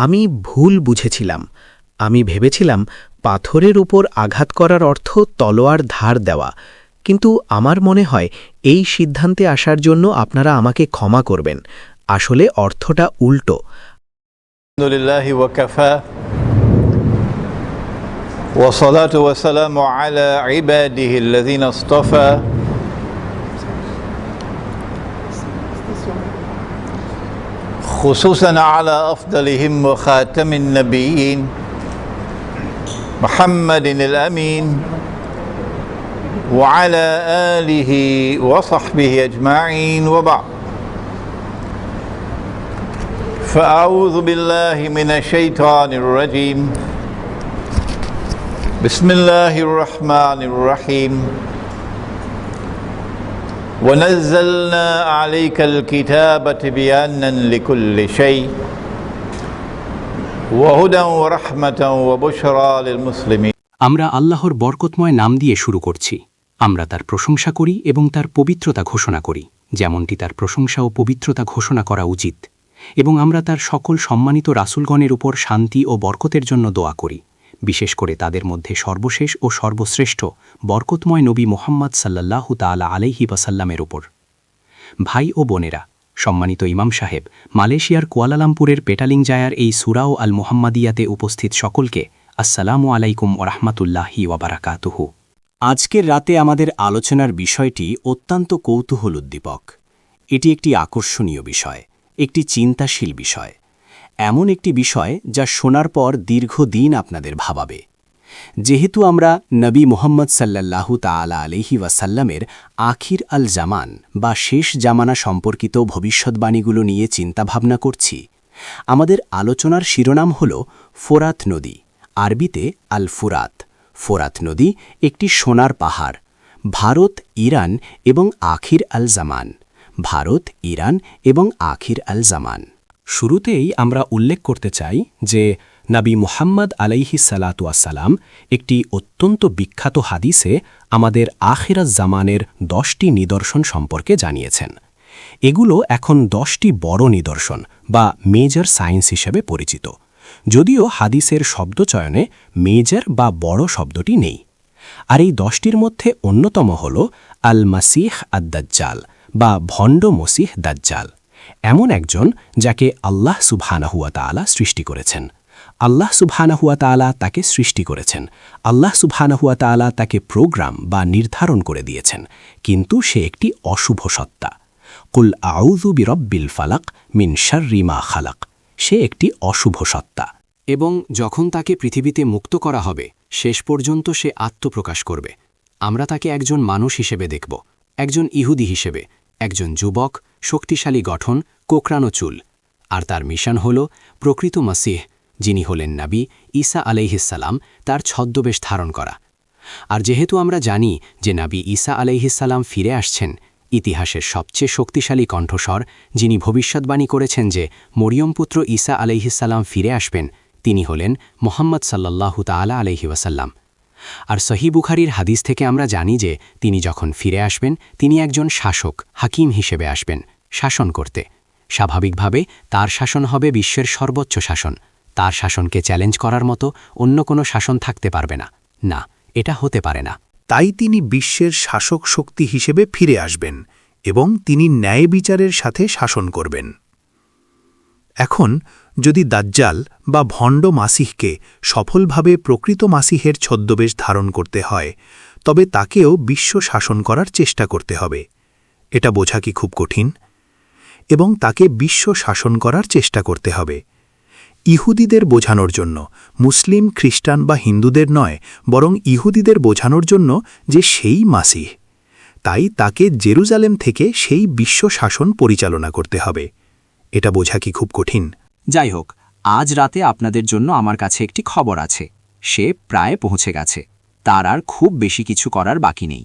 আমি ভুল বুঝেছিলাম। আমি ভেবেছিলাম পাথরের উপর আঘাত করার অর্থ তলোয়ার ধার দেওয়া, কিন্তু আমার মনে হয় এই সিদ্ধান্তে আসার জন্য আপনারা আমাকে ক্ষমা করবেন। আসলে অর্থটা উল্টো। আলহামদুলিল্লাহি ওয়া কাফা ওয়া সালাতু ওয়া সালামু আলা ইবাদিহিল্লাযিনা ইসতাফা খুসুসান আলা আফদালিহিম ওয়া খাতামিন নাবিয়্যিন মুহাম্মাদিনিল আমিন ওয়া আলা আলিহি ওয়া সাহবিহি আজমাইন ওয়া বা'দ। فأعوذ بالله من الشيطان الرجيم بسم الله الرحمن الرحيم ونزلنا عليك الكتاب تبيانا لكل شيء وهدى ورحمة وبشرى للمسلمين। আমরা আল্লাহর বরকতময় নাম দিয়ে শুরু করছি। আমরা তার প্রশংসা করি এবং তার পবিত্রতা ঘোষণা করি, যেমনটি তার প্রশংসা ও পবিত্রতা ঘোষণা করা উচিত। এবং আমরা তার সকল সম্মানিত রাসূলগণের উপর শান্তি ও বরকতের জন্য দোয়া করি, বিশেষ করে তাদের মধ্যে সর্বশেষ ও সর্বশ্রেষ্ঠ বরকতময় নবী মুহাম্মদ সাল্লাল্লাহু তাআলা আলাইহি ওয়াসাল্লামের উপর। ভাই ও বোনেরা, সম্মানিত ইমাম সাহেব, মালয়েশিয়ার কুয়ালালামপুরের পেটালিংজায়ার এই সূরা ও আল মুহাম্মাদিয়াতে উপস্থিত সকলকে আসসালামু আলাইকুম ওয়া রাহমাতুল্লাহি ওয়া বারাকাতুহু। আজকের রাতে আমাদের আলোচনার বিষয়টি অত্যন্ত কৌতূহলোদ্দীপক। এটি একটি আকর্ষণীয় বিষয়, একটি চিন্তাশীল বিষয়, এমন একটি বিষয় যা শোনার পর দীর্ঘদিন আপনাদের ভাবাবে। যেহেতু আমরা নবী মুহাম্মদ সাল্লাল্লাহু তাআলা আলাইহি ওয়াসাল্লামের আখির আল জামান বা শেষ জামানা সম্পর্কিত ভবিষ্যৎবাণীগুলো নিয়ে চিন্তাভাবনা করছি, আমাদের আলোচনার শিরোনাম হল ফোরাত নদী, আরবিতে আল ফুরাত। ফোরাত নদী একটি সোনার পাহাড়, ভারত, ইরান এবং আখির আল জামান। ভারত, ইরান এবং আখির আল জামান। শুরুতেই আমরা উল্লেখ করতে চাই যে নবী মুহাম্মদ আলাইহিস সালাতু ওয়াসসালাম একটি অত্যন্ত বিখ্যাত হাদিসে আমাদের আখিরাত জামানের 10টি নিদর্শন সম্পর্কে জানিয়েছেন। এগুলো এখন 10টি বড় নিদর্শন বা মেজর সায়েন্স হিসেবে পরিচিত, যদিও হাদিসের শব্দচয়নে মেজর বা বড় শব্দটি নেই। আর এই 10টির মধ্যে অন্যতম হল আল মাসিহ আদ-দাজ্জাল বা ভণ্ড মসিহ দাজ্জাল, এমন একজন যাকে আল্লাহ সুবহানাহু ওয়া তাআলা সৃষ্টি করেছেন। আল্লাহ সুবহানাহু ওয়া তাআলা তাকে সৃষ্টি করেছেন, আল্লাহ সুবহানাহু ওয়া তাআলা তাকে প্রোগ্রাম বা নির্ধারণ করে দিয়েছেন, কিন্তু সে একটি অশুভ সত্তা। কুল আউযু বিরব্বিল ফালাক মিন শাররি মা খালাক। সে একটি অশুভ সত্তা এবং যখন তাকে পৃথিবীতে মুক্ত করা হবে, শেষ পর্যন্ত সে আত্মপ্রকাশ করবে। আমরা তাকে একজন মানুষ হিসেবে দেখব, একজন ইহুদি হিসেবে, একজন যুবক, শক্তিশালী গঠন, কোকড়ানো চুল। আর তার মিশন হল প্রকৃত মাসিহ, যিনি হলেন নবী ঈসা আলাইহিসসালাম, তার ছদ্মবেশ ধারণ করা। আর যেহেতু আমরা জানি যে নবী ঈসা আলাইহিসসালাম ফিরে আসছেন, ইতিহাসের সবচেয়ে শক্তিশালী কণ্ঠস্বর, যিনি ভবিষ্যৎবাণী করেছেন যে মরিয়ম পুত্র ঈসা আলাইহিসসালাম ফিরে আসবেন, তিনি হলেন মুহাম্মদ সাল্লাল্লাহু তাআলা আলাইহি ওয়াসাল্লাম। আর সহিহ বুখারীর হাদিস থেকে আমরা জানি যে তিনি যখন ফিরে আসবেন, তিনি একজন শাসক, হাকিম হিসেবে আসবেন, শাসন করতে। স্বাভাবিকভাবে তার শাসন হবে বিশ্বের সর্বোচ্চ শাসন। তার শাসনকে চ্যালেঞ্জ করার মতো অন্য কোনো শাসন থাকতে পারবে না। না, এটা হতে পারে না। তাই তিনি বিশ্বের শাসক শক্তি হিসেবে ফিরে আসবেন এবং তিনি ন্যায় বিচারের সাথে শাসন করবেন। এখন যদি দাজ্জাল বা ভণ্ড মাসিহকে সফলভাবে প্রকৃত মাসিহের ছদ্মবেশ ধারণ করতে হয়, তবে তাকেও বিশ্ব শাসন করার চেষ্টা করতে হবে। এটা বোঝা কি খুব কঠিন? এবং তাকে বিশ্ব শাসন করার চেষ্টা করতে হবে ইহুদিদের বোঝানোর জন্য, মুসলিম, খ্রিস্টান বা হিন্দুদের নয়, বরং ইহুদিদের বোঝানোর জন্য যে সেই মাসিহ। তাই তাকে জেরুজালেম থেকে সেই বিশ্ব শাসন পরিচালনা করতে হবে। এটা বোঝা কি খুব কঠিন? যাই হোক, আজ রাতে আপনাদের জন্য আমার কাছে একটি খবর আছে। সে প্রায় পৌঁছে গেছে। তার আর খুব বেশি কিছু করার বাকি নেই।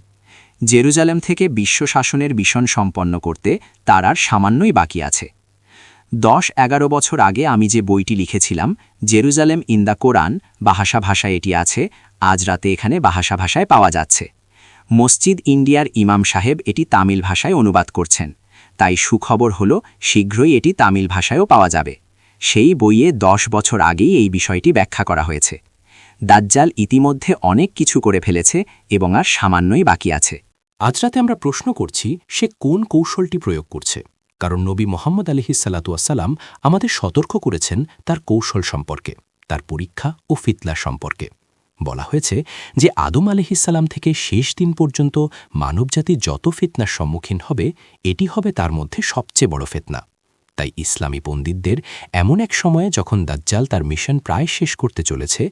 জেরুজালেম থেকে বিশ্ব শাসনের মিশন সম্পন্ন করতে তার আর সামান্যই বাকি আছে। 10-11 বছর আগে আমি যে বইটি লিখেছিলাম, জেরুজালেম ইন দ্য কোরআন, বাহাসা ভাষায় এটি আছে, আজ রাতে এখানে বাহাসা ভাষায় পাওয়া যাচ্ছে। মসজিদ ইন্ডিয়ার ইমাম সাহেব এটি তামিল ভাষায় অনুবাদ করছেন। তাই সুখবর হল শীঘ্রই এটি তামিল ভাষায়ও পাওয়া যাবে। সেই বইয়ে 10 বছর আগেই এই বিষয়টি ব্যাখ্যা করা হয়েছে। দাজ্জাল ইতিমধ্যে অনেক কিছু করে ফেলেছে এবং আর সামান্যই বাকি আছে। আজ রাতে আমরা প্রশ্ন করছি সে কোন কৌশলটি প্রয়োগ করছে, কারণ নবী মোহাম্মদ আলাইহিসসালাম আমাদের সতর্ক করেছেন তার কৌশল সম্পর্কে, তার পরীক্ষা ও ফিতনা সম্পর্কে। বলা হয়েছে যে আদম আলাইহিসসালাম থেকে শেষ দিন পর্যন্ত মানবজাতি যত ফিতনার সম্মুখীন হবে, এটি হবে তার মধ্যে সবচেয়ে বড় ফিতনা। তাই ইসলামী পণ্ডিতদের এমন এক সময়ে যখন দাজ্জাল তার মিশন প্রায় শেষ করতে চলেছে,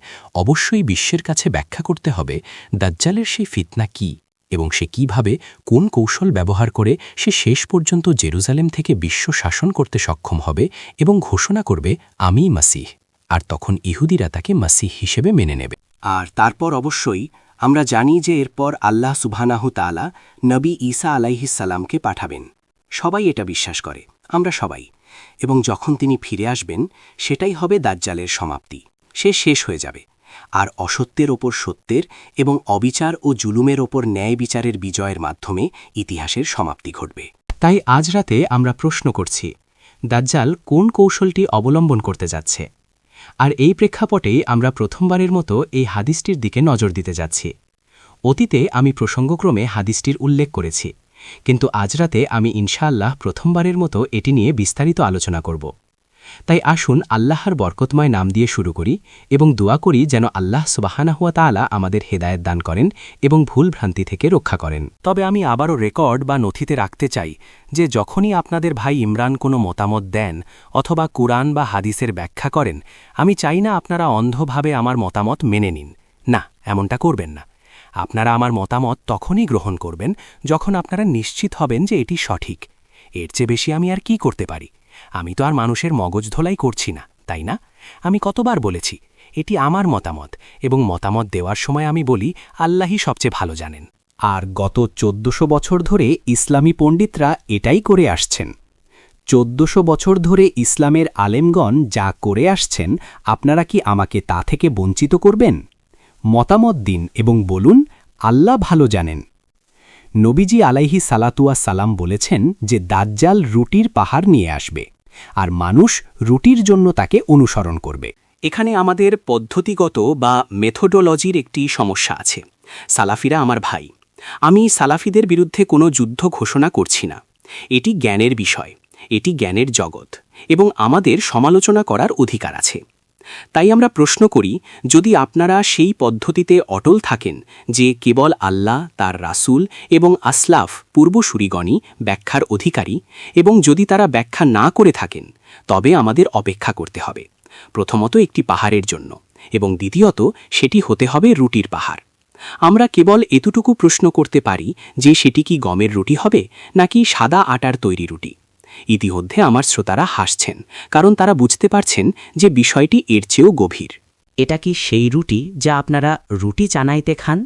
অবশ্যই বিশ্বের কাছে ব্যাখ্যা করতে হবে দাজ্জালের সেই ফিতনা কি এবং সে কিভাবে কোন কৌশল ব্যবহার করে সে শেষ পর্যন্ত জেরুজালেম থেকে বিশ্ব শাসন করতে সক্ষম হবে এবং ঘোষণা করবে আমিই মাসিহ, আর তখন ইহুদিরা তাকে মাসিহ হিসেবে মেনে নেবে। আর তারপর অবশ্যই আমরা জানি যে এরপর আল্লাহ সুবহানাহু তাআলা নবী ঈসা আলাইহিসসালামকে পাঠাবেন। সবাই এটা বিশ্বাস করে, আমরা সবাই। এবং যখন তিনি ফিরে আসবেন, সেটাই হবে দাজ্জালের সমাপ্তি। সে শেষ হয়ে যাবে, আর অসত্যের ওপর সত্যের এবং অবিচার ও জুলুমের ওপর ন্যায় বিচারের বিজয়ের মাধ্যমে ইতিহাসের সমাপ্তি ঘটবে। তাই আজ রাতে আমরা প্রশ্ন করছি, দাজ্জাল কোন কৌশলটি অবলম্বন করতে যাচ্ছে? আর এই প্রেক্ষাপটেই আমরা প্রথমবারের মতো এই হাদিসটির দিকে নজর দিতে যাচ্ছি। অতীতে আমি প্রসঙ্গক্রমে হাদিসটির উল্লেখ করেছি, কিন্তু আজ রাতে আমি ইনশাআল্লাহ প্রথমবারের মতো এটি নিয়ে বিস্তারিত আলোচনা করব। তাই আসুন আল্লাহর বরকতময় নাম দিয়ে শুরু করি এবং দোয়া করি যেন আল্লাহ সুবহানাহু ওয়া তাআলা আমাদের হেদায়েত দান করেন এবং ভুল ভ্রান্তি থেকে রক্ষা করেন। তবে আমি আবারও রেকর্ড বা নথিতে রাখতে চাই যে যখনই আপনাদের ভাই ইমরান কোনো মতামত দেন অথবা কুরআন বা হাদিসের ব্যাখ্যা করেন, আমি চাই না আপনারা অন্ধভাবে আমার মতামত মেনে নিন। না, এমনটা করবেন না। আপনারা আমার মতামত তখনই গ্রহণ করবেন যখন আপনারা নিশ্চিত হবেন যে এটি সঠিক। এর চেয়ে বেশি আমি আর কি করতে পারি? আমি তো আর মানুষের মগজ ধোলাই করছি না, তাই না? আমি কতবার বলেছি এটি আমার মতামত, এবং মতামত দেওয়ার সময় আমি বলি আল্লাহই সবচেয়ে ভালো জানেন। আর গত 1400 বছর ধরে ইসলামী পণ্ডিতরা এটাই করে আসছেন। 1400 বছর ধরে ইসলামের আলেমগণ যা করে আসছেন, আপনারা কি আমাকে তা থেকে বঞ্চিত করবেন? মতামত দিন এবং বলুন আল্লাহ ভালো জানেন। নবীজি আলাইহি সালাতুয়া সালাম বলেছেন যে দাজ্জাল রুটির পাহাড় নিয়ে আসবে, আর মানুষ রুটির জন্য তাকে অনুসরণ করবে। এখানে আমাদের পদ্ধতিগত বা মেথোডোলজির একটি সমস্যা আছে। সালাফিরা আমার ভাই। আমি সালাফিদের বিরুদ্ধে কোনো যুদ্ধ ঘোষণা করছি না। এটি জ্ঞানের বিষয়, এটি জ্ঞানের জগৎ, এবং আমাদের সমালোচনা করার অধিকার আছে। তাই আমরা প্রশ্ন করি, যদি আপনারা সেই পদ্ধতিতে অটল থাকেন যে কেবল আল্লাহ, তার রাসূল এবং আসলাফ পূর্বসূরিগণই ব্যাখ্যার অধিকারী, এবং যদি তারা ব্যাখ্যা না করে থাকেন, তবে আমাদের অপেক্ষা করতে হবে, প্রথমত একটি পাহাড়ের জন্য, এবং দ্বিতীয়ত সেটি হতে হবে রুটির পাহাড়। আমরা কেবল এতটুকু প্রশ্ন করতে পারি যে সেটি কি গমের রুটি হবে নাকি সাদা আটার তৈরি রুটি। ইতিমধ্যে আমার শ্রোতারা হাসছেন, কারণ তারা বুঝতে পারছেন যে বিষয়টি এর চেয়েও গভীর। এটা কি সেই রুটি যা আপনারা রুটি চানাইতে খান?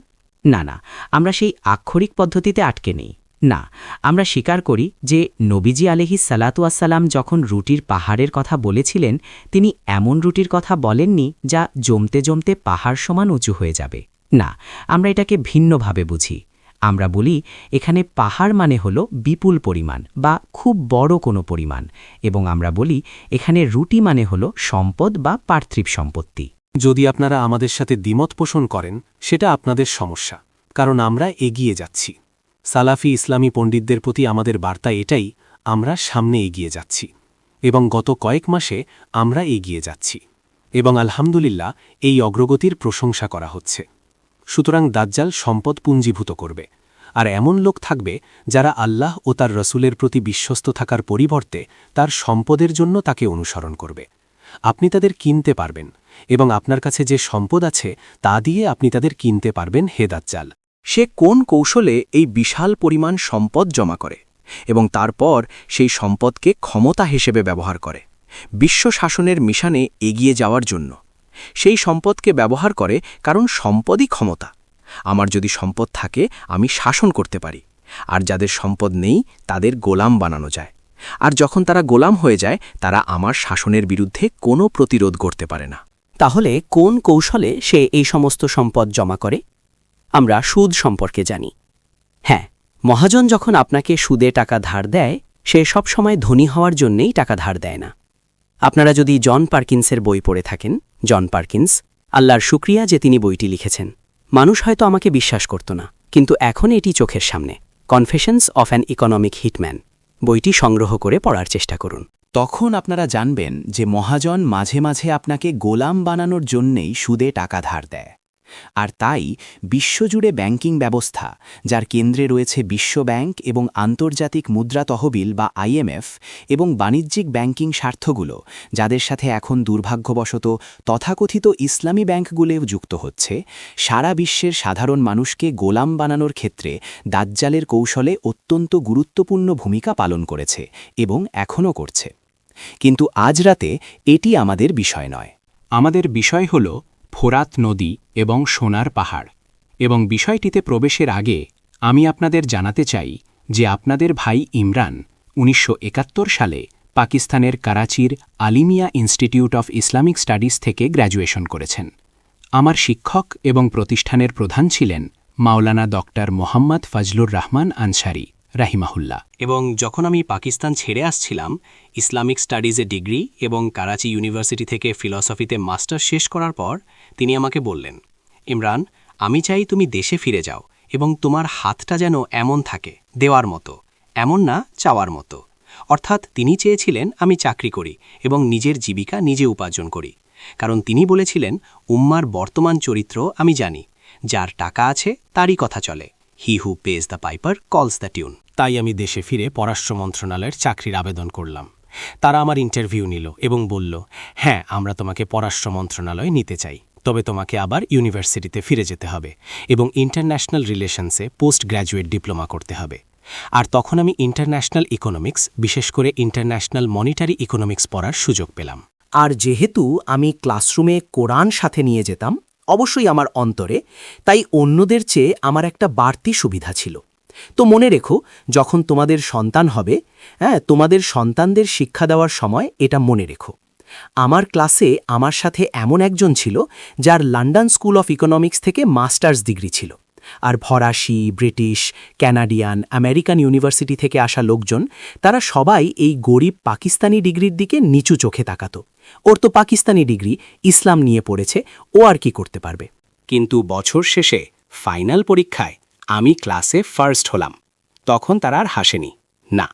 না না, আমরা সেই আক্ষরিক পদ্ধতিতে আটকে নেই। না, আমরা স্বীকার করি যে নবীজি আলাইহিস সালাতু ওয়াসসালাম যখন রুটির পাহাড়ের কথা বলেছিলেন, তিনি এমন রুটির কথা বলেননি যা জমতে জমতে পাহাড় সমান উঁচু হয়ে যাবে। না, আমরা এটাকে ভিন্নভাবে বুঝি। আমরা বলি এখানে পাহাড় মানে হলো বিপুল পরিমাণ বা খুব বড় কোনো পরিমাণ, এবং আমরা বলি এখানে রুটি মানে হলো সম্পদ বা পার্থিব সম্পত্তি। যদি আপনারা আমাদের সাথে দ্বিমত পোষণ করেন, সেটা আপনাদের সমস্যা, কারণ আমরা এগিয়ে যাচ্ছি। সালাফি ইসলামী পণ্ডিতদের প্রতি আমাদের বার্তা এটাই, আমরা সামনে এগিয়ে যাচ্ছি, এবং গত কয়েক মাসে আমরা এগিয়ে যাচ্ছি, এবং আলহামদুলিল্লাহ এই অগ্রগতির প্রশংসা করা হচ্ছে। সুতরাং দাজ্জাল সম্পদ পুঞ্জীভূত করবে, আর এমন লোক থাকবে যারা আল্লাহ ও তার রসুলের প্রতি বিশ্বস্ত থাকার পরিবর্তে তার সম্পদের জন্য তাকে অনুসরণ করবে। আপনি তাদের কিনতে পারবেন, এবং আপনার কাছে যে সম্পদ আছে তা দিয়ে আপনি তাদের কিনতে পারবেন হে দাজ্জাল। সে কোন কৌশলে এই বিশাল পরিমাণ সম্পদ জমা করে এবং তারপর সেই সম্পদকে ক্ষমতা হিসেবে ব্যবহার করে বিশ্ব শাসনের মিশনে এগিয়ে যাওয়ার জন্য। সেই সম্পদকে ব্যবহার করে কারণ সম্পদই ক্ষমতা। আমার যদি সম্পদ থাকে আমি শাসন করতে পারি, আর যাদের সম্পদ নেই তাদের গোলাম বানানো যায়, আর যখন তারা গোলাম হয়ে যায় তারা আমার শাসনের বিরুদ্ধে কোনো প্রতিরোধ করতে পারে না। তাহলে কোন কৌশলে সে এই সমস্ত সম্পদ জমা করে? আমরা সুদ সম্পর্কে জানি। হ্যাঁ, মহাজন যখন আপনাকে সুদে টাকা ধার দেয়, সে সব সময় ধনী হওয়ার জন্যেই টাকা ধার দেয় না। আপনারা যদি জন পার্কিন্সের বই পড়ে থাকেন, জন পার্কিন্স, আল্লাহর শুক্রিয়া যে তিনি বইটি লিখেছেন। মানুষ হয়তো আমাকে বিশ্বাস করত না, কিন্তু এখন এটি চোখের সামনে। Confessions of an economic hitman. বইটি সংগ্রহ করে পড়ার চেষ্টা করুন। তখন আপনারা জানবেন যে মহাজন মাঝে মাঝে আপনাকে গোলাম বানানোর জন্যেই সুদে টাকা ধার দেয়। আর তাই বিশ্বজুড়ে ব্যাংকিং ব্যবস্থা, যার কেন্দ্রে রয়েছে বিশ্বব্যাংক এবং আন্তর্জাতিক মুদ্রা তহবিল বা IMF, এবং বাণিজ্যিক ব্যাংকিং স্বার্থগুলো, যাদের সাথে এখন দুর্ভাগ্যবশত তথাকথিত ইসলামী ব্যাংকগুলোও যুক্ত হচ্ছে, সারা বিশ্বের সাধারণ মানুষকে গোলাম বানানোর ক্ষেত্রে দাজ্জালের কৌশলে অত্যন্ত গুরুত্বপূর্ণ ভূমিকা পালন করেছে এবং এখনও করছে। কিন্তু আজ রাতে এটি আমাদের বিষয় নয়। আমাদের বিষয় হল ফোরাত নদী এবং সোনার পাহাড়। এবং বিষয়টিতে প্রবেশের আগে আমি আপনাদের জানাতে চাই যে আপনাদের ভাই ইমরান 1971 সালে পাকিস্তানের করাচির Alimiya institute of Islamic studies থেকে গ্র্যাজুয়েশন করেছেন। আমার শিক্ষক এবং প্রতিষ্ঠানের প্রধান ছিলেন মাওলানা ডক্টর মোহাম্মদ ফজলুর রহমান আনসারি রাহিমাহুল্লাহ। এবং যখন আমি পাকিস্তান ছেড়ে আসছিলাম, ইসলামিক স্টাডিজে ডিগ্রি এবং করাচি ইউনিভার্সিটি থেকে ফিলসফিতে মাস্টার্স শেষ করার পর তিনি আমাকে বললেন, ইমরান, আমি চাই তুমি দেশে ফিরে যাও এবং তোমার হাতটা যেন এমন থাকে, দেওয়ার মতো, এমন না চাওয়ার মতো। অর্থাৎ তিনি চেয়েছিলেন আমি চাকরি করি এবং নিজের জীবিকা নিজে উপার্জন করি। কারণ তিনি বলেছিলেন, উম্মার বর্তমান চরিত্র আমি জানি, যার টাকা আছে তারই কথা চলে। হি হু পেজ দ্য পাইপার কলস দ্য টিউন। তাই আমি দেশে ফিরে পররাষ্ট্র মন্ত্রণালয়ের চাকরির আবেদন করলাম। তারা আমার ইন্টারভিউ নিল এবং বলল, হ্যাঁ, আমরা তোমাকে পররাষ্ট্র মন্ত্রণালয়ে নিতে চাই, তবে তোমাকে আবার ইউনিভার্সিটিতে ফিরে যেতে হবে এবং ইন্টারন্যাশনাল রিলেশনসে পোস্ট গ্র্যাজুয়েট ডিপ্লোমা করতে হবে। আর তখন আমি ইন্টারন্যাশনাল ইকোনমিক্স, বিশেষ করে ইন্টারন্যাশনাল মনিটারি ইকোনমিক্স পড়ার সুযোগ পেলাম। আর যেহেতু আমি ক্লাসরুমে কোরআন সাথে নিয়ে যেতাম, অবশ্যই আমার অন্তরে, তাই অন্যদের চেয়ে আমার একটা বাড়তি সুবিধা ছিল। তো মনে রেখো, যখন তোমাদের সন্তান হবে, তোমাদের সন্তানদের শিক্ষা দেওয়ার সময় এটা মনে রেখো। আমার ক্লাসে আমার সাথে এমন একজন ছিল যার লন্ডন স্কুল অফ ইকোনমিক্স থেকে মাস্টার্স ডিগ্রি ছিল। আর ফরাসি, ব্রিটিশ, ক্যানাডিয়ান, আমেরিকান ইউনিভার্সিটি থেকে আসা লোকজন, তারা সবাই এই গরিব পাকিস্তানি ডিগ্রির দিকে নিচু চোখে তাকাত। ওর তো পাকিস্তানি ডিগ্রি, ইসলাম নিয়ে পড়েছে, ও আর কি করতে পারবে। কিন্তু বছর শেষে ফাইনাল পরীক্ষায় আমি ক্লাসে ফার্স্ট হলাম। তখন তারা আর হাসেনি না।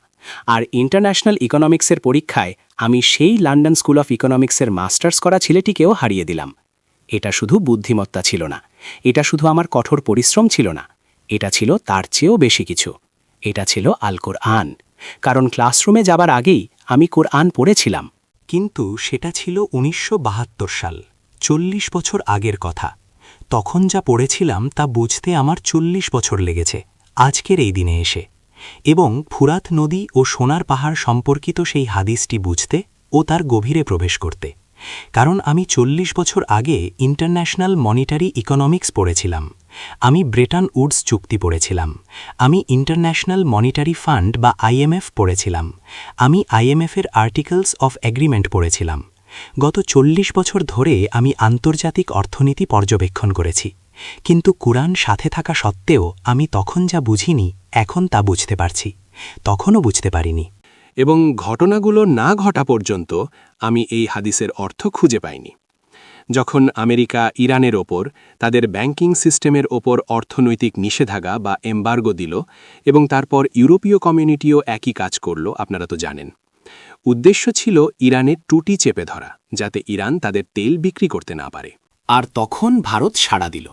আর ইন্টারন্যাশনাল ইকোনমিক্সের পরীক্ষায় আমি সেই লন্ডন স্কুল অফ ইকোনমিক্সের মাস্টার্স করা ছেলেটিকেও হারিয়ে দিলাম। এটা শুধু বুদ্ধিমত্তা ছিল না, এটা শুধু আমার কঠোর পরিশ্রম ছিল না, এটা ছিল তার চেয়েও বেশি কিছু। এটা ছিল আল কোরআন। কারণ ক্লাসরুমে যাবার আগেই আমি কোরআন পড়েছিলাম। কিন্তু সেটা ছিল 1972 সাল, 40 বছর আগের কথা। তখন যা পড়েছিলাম তা বুঝতে আমার 40 বছর লেগেছে আজকের এই দিনে এসে। এবং ফুরাত নদী ও সোনার পাহাড় সম্পর্কিত সেই হাদিসটি বুঝতে ও তার গভীরে প্রবেশ করতে। কারণ আমি 40 বছর আগে ইন্টারন্যাশনাল মনিটারি ইকোনমিক্স পড়েছিলাম, আমি ব্রেটন উডস চুক্তি পড়েছিলাম, আমি ইন্টারন্যাশনাল মনিটারি ফান্ড বা IMF পড়েছিলাম, আমি IMF-এর আর্টিকেলস অফ এগ্রিমেন্ট পড়েছিলাম। গত 40 বছর ধরে আমি আন্তর্জাতিক অর্থনীতি পর্যবেক্ষণ করেছি। কিন্তু কুরআন সাথে থাকা সত্ত্বেও আমি তখন যা বুঝিনি, এখন তা বুঝতে পারছি, তখনও বুঝতে পারিনি। এবং ঘটনাগুলো না ঘটা পর্যন্ত আমি এই হাদিসের অর্থ খুঁজে পাইনি। যখন আমেরিকা ইরানের ওপর তাদের ব্যাংকিং সিস্টেমের ওপর অর্থনৈতিক নিষেধাজ্ঞা বা এম্বার্গো দিল এবং তারপর ইউরোপীয় কমিউনিটিও একই কাজ করল, আপনারা তো জানেন। উদ্দেশ্য ছিল ইরানের টুটি চেপে ধরা, যাতে ইরান তাদের তেল বিক্রি করতে না পারে। আর তখন ভারত সাড়া দিল।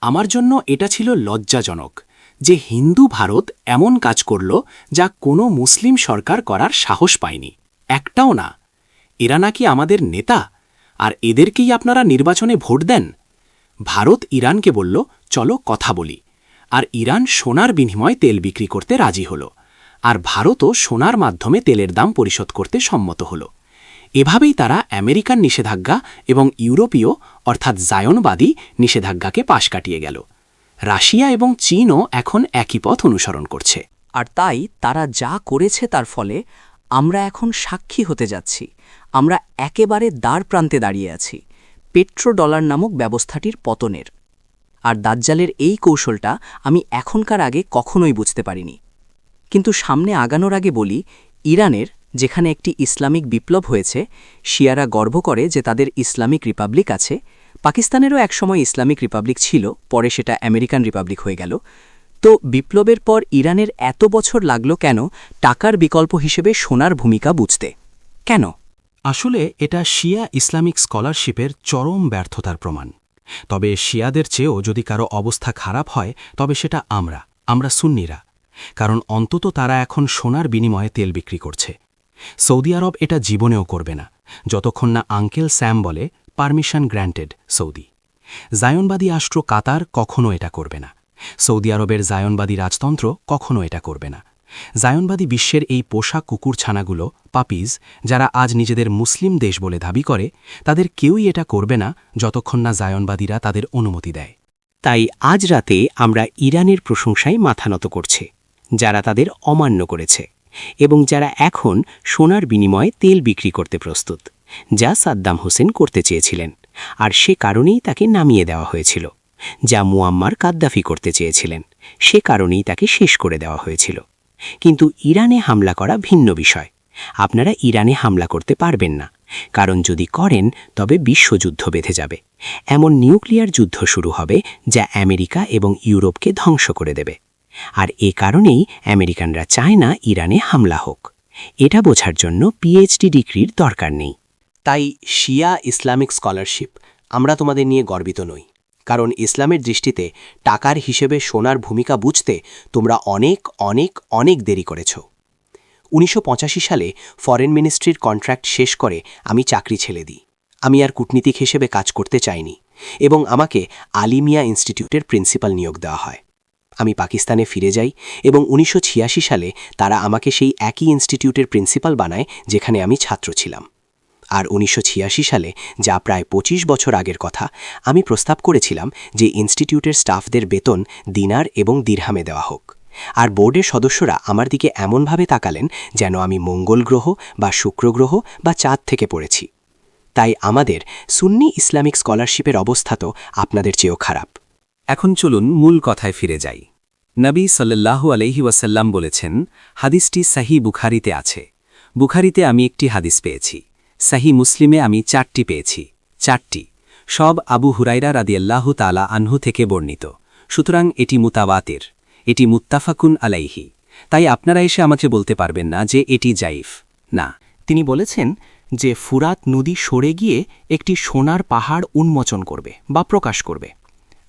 আমার জন্য এটা ছিল লজ্জাজনক যে হিন্দু ভারত এমন কাজ করল যা কোনো মুসলিম সরকার করার সাহস পায়নি, একটাও না। এরা নাকি আমাদের নেতা, আর এদেরকেই আপনারা নির্বাচনে ভোট দেন। ভারত ইরানকে বলল, চলো কথা বলি। আর ইরান সোনার বিনিময়ে তেল বিক্রি করতে রাজি হল, আর ভারতও সোনার মাধ্যমে তেলের দাম পরিশোধ করতে সম্মত হল। এভাবেই তারা আমেরিকান নিষেধাজ্ঞা এবং ইউরোপীয় অর্থাৎ জায়নবাদী নিষেধাজ্ঞাকে পাশ কাটিয়ে গেল। রাশিয়া এবং চীনও এখন একই পথ অনুসরণ করছে। আর তাই তারা যা করেছে তার ফলে আমরা এখন সাক্ষী হতে যাচ্ছি। আমরা একেবারে দ্বার প্রান্তে দাঁড়িয়ে আছি পেট্রোডলার নামক ব্যবস্থাটির পতনের। আর দাজ্জালের এই কৌশলটা আমি এখনকার আগে কখনোই বুঝতে পারিনি। কিন্তু সামনে আগানোর আগে বলি, ইরানের যেখানে একটি ইসলামিক বিপ্লব হয়েছে, শিয়ারা গর্ব করে যে তাদের ইসলামিক রিপাবলিক আছে। পাকিস্তানেরও একসময় ইসলামিক রিপাবলিক ছিল, পরে সেটা আমেরিকান রিপাবলিক হয়ে গেল। তো বিপ্লবের পর ইরানের এত বছর লাগলো কেন টাকার বিকল্প হিসেবে সোনার ভূমিকা বুঝতে? কেন? আসলে এটা শিয়া ইসলামিক স্কলারশিপের চরম ব্যর্থতার প্রমাণ। তবে শিয়াদের চেয়েও যদি কারো অবস্থা খারাপ হয় তবে সেটা আমরা সুন্নিরা। কারণ অন্তত তারা এখন সোনার বিনিময়ে তেল বিক্রি করছে। সৌদি আরব এটা জীবনেও করবে না, যতক্ষণ না আঙ্কেল স্যাম বলে পারমিশন গ্র্যান্টেড সৌদি। জায়নবাদী রাষ্ট্র কাতার কখনো এটা করবে না। সৌদি আরবের জায়নবাদী রাজতন্ত্র কখনো এটা করবে না। জায়নবাদী বিশ্বের এই পোষা কুকুরছানাগুলো, পাপিজ, যারা আজ নিজেদের মুসলিম দেশ বলে দাবি করে, তাদের কেউই এটা করবে না যতক্ষণ না জায়নবাদীরা তাদের অনুমতি দেয়। তাই আজ রাতে আমরা ইরানের প্রশংসায় মাথা নত করছে, যারা তাদের অমান্য করেছে এবং যারা এখন সোনার বিনিময়ে তেল বিক্রি করতে প্রস্তুত, যা সাদ্দাম হোসেন করতে চেয়েছিলেন, আর সে কারণেই তাকে নামিয়ে দেওয়া হয়েছিল। যা মুয়াম্মার কাদ্দাফি করতে চেয়েছিলেন, সে কারণেই তাকে শেষ করে দেওয়া হয়েছিল। কিন্তু ইরানে হামলা করা ভিন্ন বিষয়। আপনারা ইরানে হামলা করতে পারবেন না, কারণ যদি করেন তবে বিশ্বযুদ্ধ বেঁধে যাবে। এমন নিউক্লিয়ার যুদ্ধ শুরু হবে যা আমেরিকা এবং ইউরোপকে ধ্বংস করে দেবে। আর এ কারণেই আমেরিকানরা চায় না ইরানে হামলা হোক। এটা বোঝার জন্য পিএইচডি ডিগ্রির দরকার নেই। তাই শিয়া ইসলামিক স্কলারশিপ, আমরা তোমাদের নিয়ে গর্বিত নই। কারণ ইসলামের দৃষ্টিতে টাকার হিসেবে সোনার ভূমিকা বুঝতে তোমরা অনেক অনেক অনেক দেরি করেছ। 1985 সালে ফরেন মিনিস্ট্রির কন্ট্রাক্ট শেষ করে আমি চাকরি ছেড়ে দিই। আমি আর কূটনীতিক হিসেবে কাজ করতে চাইনি এবং আমাকে আলিমিয়া ইনস্টিটিউটের প্রিন্সিপাল নিয়োগ দেওয়া হয়। আমি পাকিস্তানে ফিরে যাই এবং 1986 সালে তারা আমাকে সেই একই ইনস্টিটিউটের প্রিন্সিপাল বানায় যেখানে আমি ছাত্র ছিলাম। আর 1986 সালে, যা প্রায় 25 বছর আগের কথা, আমি প্রস্তাব করেছিলাম যে ইনস্টিটিউটের স্টাফদের বেতন দিনার এবং দিরহামে দেওয়া হোক। আর বোর্ডের সদস্যরা আমার দিকে এমনভাবে তাকালেন যেন আমি মঙ্গল গ্রহ বা শুক্র গ্রহ বা চাঁদ থেকে পড়েছি। তাই আমাদের সুন্নি ইসলামিক স্কলারশিপের অবস্থা তো আপনাদের চেয়েও খারাপ। এখন চলুন মূল কথায় ফিরে যাই। নবী সাল্লাল্লাহু আলাইহি ওয়াসাল্লাম বলেছেন, হাদিসটি সাহি বুখারিতে আছে। বুখারিতে আমি একটি হাদিস পেয়েছি, সাহি মুসলিমে আমি 4টি পেয়েছি। 4টি সব আবু হুরাইরা রাদিয়াল্লাহু তাআলা আনহু থেকে বর্ণিত। সুতরাং এটি মুতাওয়াতির, এটি মুত্তাফাকুন আলাইহি। তাই আপনারা এসে আমাকে বলতে পারবেন না যে এটি জাইফ। না, তিনি বলেছেন যে ফুরাত নদী সরে গিয়ে একটি সোনার পাহাড় উন্মোচন করবে বা প্রকাশ করবে।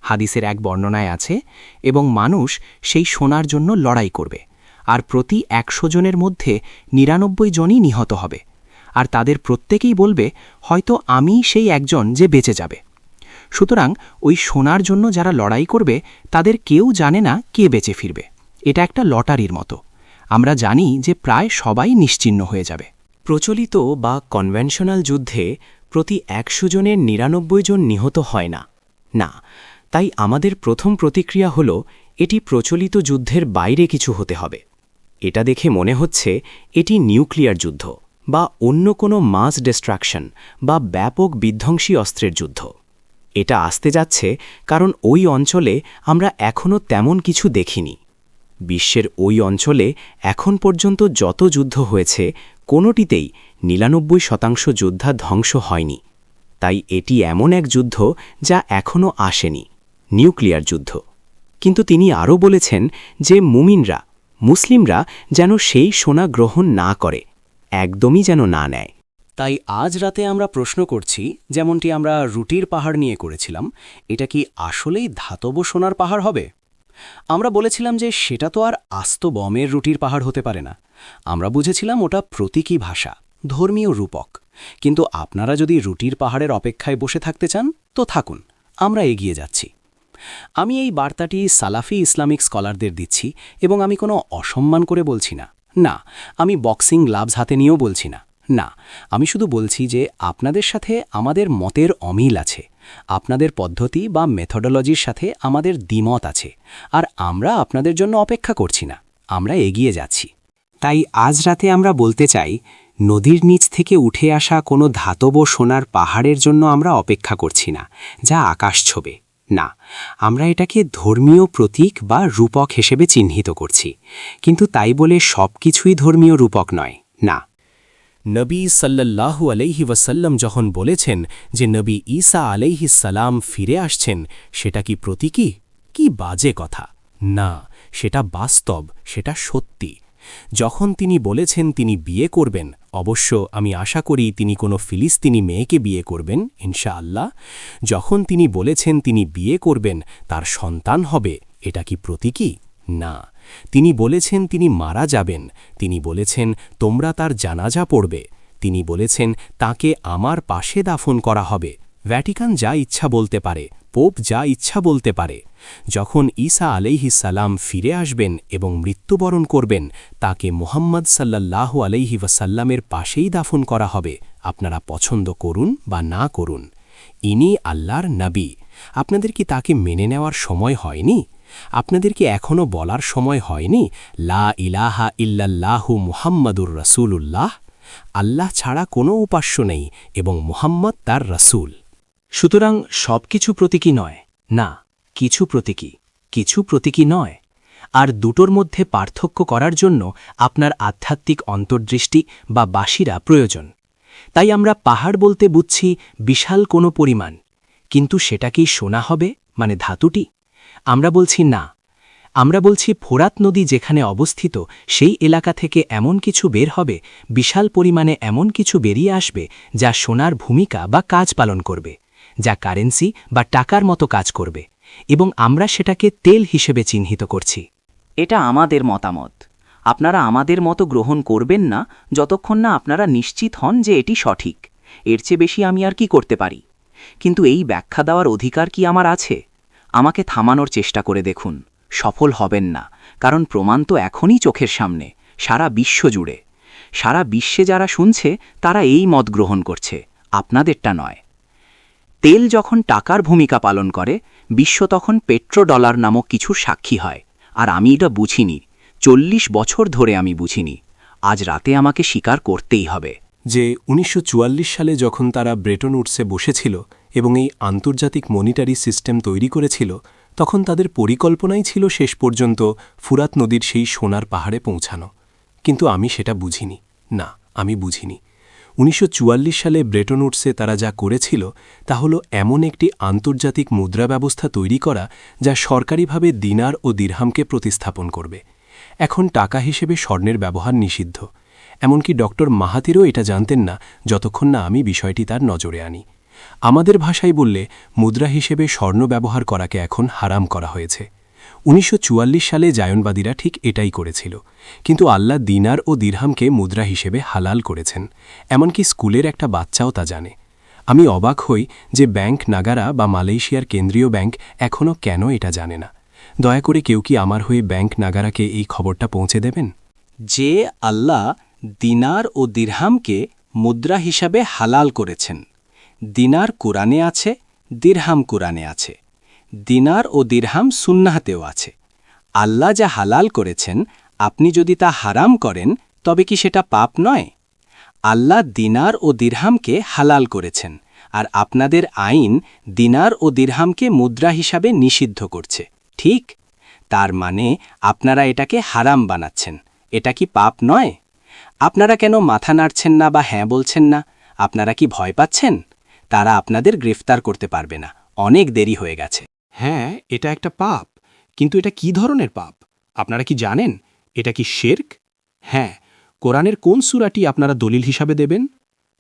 হাদিসের এক বর্ণনায় আছে, এবং মানুষ সেই সোনার জন্য লড়াই করবে, আর প্রতি 100 জনের মধ্যে 99 জনই নিহত হবে, আর তাদের প্রত্যেকেই বলবে, হয়তো আমি সেই একজন যে বেঁচে যাবে। সুতরাং ওই সোনার জন্য যারা লড়াই করবে তাদের কেউ জানে না কে বেঁচে ফিরবে। এটা একটা লটারির মতো। আমরা জানি যে প্রায় সবাই নিশ্চিহ্ন হয়ে যাবে। প্রচলিত বা কনভেনশনাল যুদ্ধে প্রতি 100 জনের 99 জন নিহত হয় না। না, তাই আমাদের প্রথম প্রতিক্রিয়া হল এটি প্রচলিত যুদ্ধের বাইরে কিছু হতে হবে। এটা দেখে মনে হচ্ছে এটি নিউক্লিয়ার যুদ্ধ বা অন্য কোনো মাস ডিস্ট্রাকশন বা ব্যাপক বিধ্বংসী অস্ত্রের যুদ্ধ। এটা আসতে যাচ্ছে কারণ ওই অঞ্চলে আমরা এখনও তেমন কিছু দেখিনি। বিশ্বের ওই অঞ্চলে এখন পর্যন্ত যত যুদ্ধ হয়েছে কোনোটিতেই 99% যোদ্ধা ধ্বংস হয়নি। তাই এটি এমন এক যুদ্ধ যা এখনও আসেনি, নিউক্লিয়ার যুদ্ধ। কিন্তু তিনি আরও বলেছেন যে মুমিনরা, মুসলিমরা যেন সেই সোনা গ্রহণ না করে, একদমই যেন না নেয়। তাই আজ রাতে আমরা প্রশ্ন করছি, যেমনটি আমরা রুটির পাহাড় নিয়ে করেছিলাম, এটা কি আসলেই ধাতব সোনার পাহাড় হবে? আমরা বলেছিলাম যে সেটা তো আর আস্ত বমের রুটির পাহাড় হতে পারে না। আমরা বুঝেছিলাম ওটা প্রতীকী ভাষা, ধর্মীয় রূপক। কিন্তু আপনারা যদি রুটির পাহাড়ের অপেক্ষায় বসে থাকতে চান তো থাকুন, আমরা এগিয়ে যাচ্ছি। আমি এই বার্তাটি সালাফি ইসলামিক স্কলারদের দিচ্ছি এবং আমি কোনো অসম্মান করে বলছি না। না, আমি বক্সিং গ্লাভস হাতে নিয়েও বলছি না। না, আমি শুধু বলছি যে আপনাদের সাথে আমাদের মতের অমিল আছে, আপনাদের পদ্ধতি বা মেথোডোলজির সাথে আমাদের দ্বিমত আছে, আর আমরা আপনাদের জন্য অপেক্ষা করছি না, আমরা এগিয়ে যাচ্ছি। তাই আজ রাতে আমরা বলতে চাই, নদীর নিচ থেকে উঠে আসা কোনো ধাতব সোনার পাহাড়ের জন্য আমরা অপেক্ষা করছি না, যা আকাশ ছোবে। না, আমরা এটাকে ধর্মীয় প্রতীক বা রূপক হিসেবে চিহ্নিত করছি, কিন্তু তাই বলে সব কিছুই ধর্মীয় রূপক নয়। না, নবী সাল্লাল্লাহু আলাইহি ওয়াসাল্লাম যখন বলেছেন যে নবী ঈসা আলাইহিস সালাম ফিরে আসছেন, সেটা কি প্রতীকী? কি বাজে কথা! না, সেটা বাস্তব, সেটা সত্যি। যখন তিনি বলেছেন তিনি বিয়ে করবেন, অবশ্য আমি আশা করি তিনি কোনো ফিলিস্তিনি মেয়েকে বিয়ে করবেন ইনশাআল্লাহ। যখন তিনি বলেছেন তিনি বিয়ে করবেন, তার সন্তান হবে, এটা কি প্রতীকী? না। তিনি বলেছেন তিনি মারা যাবেন, তিনি বলেছেন তোমরা তার জানাজা পড়বে, তিনি বলেছেন তাকে আমার পাশে দাফন করা হবে। ভ্যাটিকান যা ইচ্ছা বলতে পারে, পোপ যা ইচ্ছা বলতে পারে। যখন ঈসা আলাইহিস সালাম ফিরে আসবেন এবং মৃত্যুবরণ করবেন, তাকে মুহাম্মদ সাল্লাল্লাহু আলাইহি ওয়াসাল্লামের পাশেই দাফন করা হবে, আপনারা পছন্দ করুন বা না করুন। ইনি আল্লাহর নবী। আপনাদের কি তাকে মেনে নেওয়ার সময় হয়নি? আপনাদের কি এখনও বলার সময় হয়নি, লা ইলাহা ইল্লাল্লাহু মুহাম্মাদুর রাসূলুল্লাহ? আল্লাহ ছাড়া কোনো উপাস্য নেই এবং মুহাম্মদ তার রাসূল। সুতরাং সব কিছু প্রতীকী নয়। না, কিছু প্রতীকী, কিছু প্রতীকী নয়। আর দুটোর মধ্যে পার্থক্য করার জন্য আপনার আধ্যাত্মিক অন্তর্দৃষ্টি বা বাসিরা প্রয়োজন। তাই আমরা পাহাড় বলতে বুঝছি বিশাল কোনো পরিমাণ, কিন্তু সেটা কি সোনা হবে, মানে ধাতুটি? আমরা বলছি না। আমরা বলছি ফোরাত নদী যেখানে অবস্থিত সেই এলাকা থেকে এমন কিছু বের হবে, বিশাল পরিমাণে এমন কিছু বেরিয়ে আসবে যা সোনার ভূমিকা বা কাজ পালন করবে, যা কারেন্সি বা টাকার মতো কাজ করবে, এবং আমরা সেটাকে তেল হিসেবে চিহ্নিত করছি। এটা আমাদের মতামত। আপনারা আমাদের মতো গ্রহণ করবেন না যতক্ষণ না আপনারা নিশ্চিত হন যে এটি সঠিক। এর চেয়ে বেশি আমি আর কি করতে পারি? কিন্তু এই ব্যাখ্যা দেওয়ার অধিকার কি আমার আছে? আমাকে থামানোর চেষ্টা করে দেখুন, সফল হবেন না, কারণ প্রমাণ তো এখনই চোখের সামনে, সারা বিশ্ব জুড়ে। সারা বিশ্বে যারা শুনছে তারা এই মত গ্রহণ করছে, আপনাদেরটা নয়। তেল যখন টাকার ভূমিকা পালন করে, বিশ্ব তখন পেট্রোডলার নামক কিছুর সাক্ষী হয়। আর আমি এটা বুঝিনি, 40 বছর ধরে আমি বুঝিনি। আজ রাতে আমাকে স্বীকার করতেই হবে যে 1944 সালে যখন তারা ব্রেটন উডসে বসেছিল এবং এই আন্তর্জাতিক মনিটারি সিস্টেম তৈরি করেছিল, তখন তাদের পরিকল্পনাই ছিল শেষ পর্যন্ত ফুরাত নদীর সেই সোনার পাহাড়ে পৌঁছানো। কিন্তু আমি সেটা বুঝিনি। না, আমি বুঝিনি। 1944 সালে ব্রেটন উডসে তারা যা করেছিল তা হল এমন একটি আন্তর্জাতিক মুদ্রা ব্যবস্থা তৈরি করা যা সরকারিভাবে দিনার ও দিরহামকে প্রতিস্থাপন করবে। এখন টাকা হিসেবে স্বর্ণের ব্যবহার নিষিদ্ধ। এমনকি ডক্টর মাহাতিরও এটা জানতেন না যতক্ষণ না আমি বিষয়টি তার নজরে আনি। আমাদের ভাষায় বললে মুদ্রা হিসেবে স্বর্ণ ব্যবহার করাকে এখন হারাম করা হয়েছে। 1944 সালে জায়নবাদীরা ঠিক এটাই করেছিল, কিন্তু আল্লাহ দিনার ও দিরহামকে মুদ্রা হিসেবে হালাল করেছেন। এমনকি স্কুলের একটা বাচ্চাও তা জানে। আমি অবাক হই যে ব্যাংক নাগারা বা মালয়েশিয়ার কেন্দ্রীয় ব্যাংক এখনও কেন এটা জানে না। দয়া করে কেউ কি আমার হয়ে ব্যাংক নাগারাকে এই খবরটা পৌঁছে দেবেন? যে আল্লাহ দিনার ও দিরহামকে মুদ্রা হিসাবে হালাল করেছেন। দিনার কুরআনে আছে, দিরহাম কুরআনে আছে। দিনার ও দিরহাম সুন্নাহতেও আছে। আল্লাহ যা হালাল করেছেন, আপনি যদি তা হারাম করেন তবে কি সেটা পাপ নয়? আল্লাহ দিনার ও দিরহামকে হালাল করেছেন, আর আপনাদের আইন দিনার ও দিরহামকে মুদ্রা হিসাবে নিষিদ্ধ করছে, ঠিক? তার মানে আপনারা এটাকে হারাম বানাচ্ছেন। এটা কি পাপ নয়? আপনারা কেন মাথা নাড়ছেন না বা হ্যাঁ বলছেন না? আপনারা কি ভয় পাচ্ছেন? তারা আপনাদের গ্রেফতার করতে পারবে না, অনেক দেরি হয়ে গেছে। হ্যাঁ, এটা একটা পাপ, কিন্তু এটা কি ধরনের পাপ আপনারা কি জানেন? এটা কি শিরক? হ্যাঁ, কোরআনের কোন সূরাটি আপনারা দলিল হিসাবে দেবেন?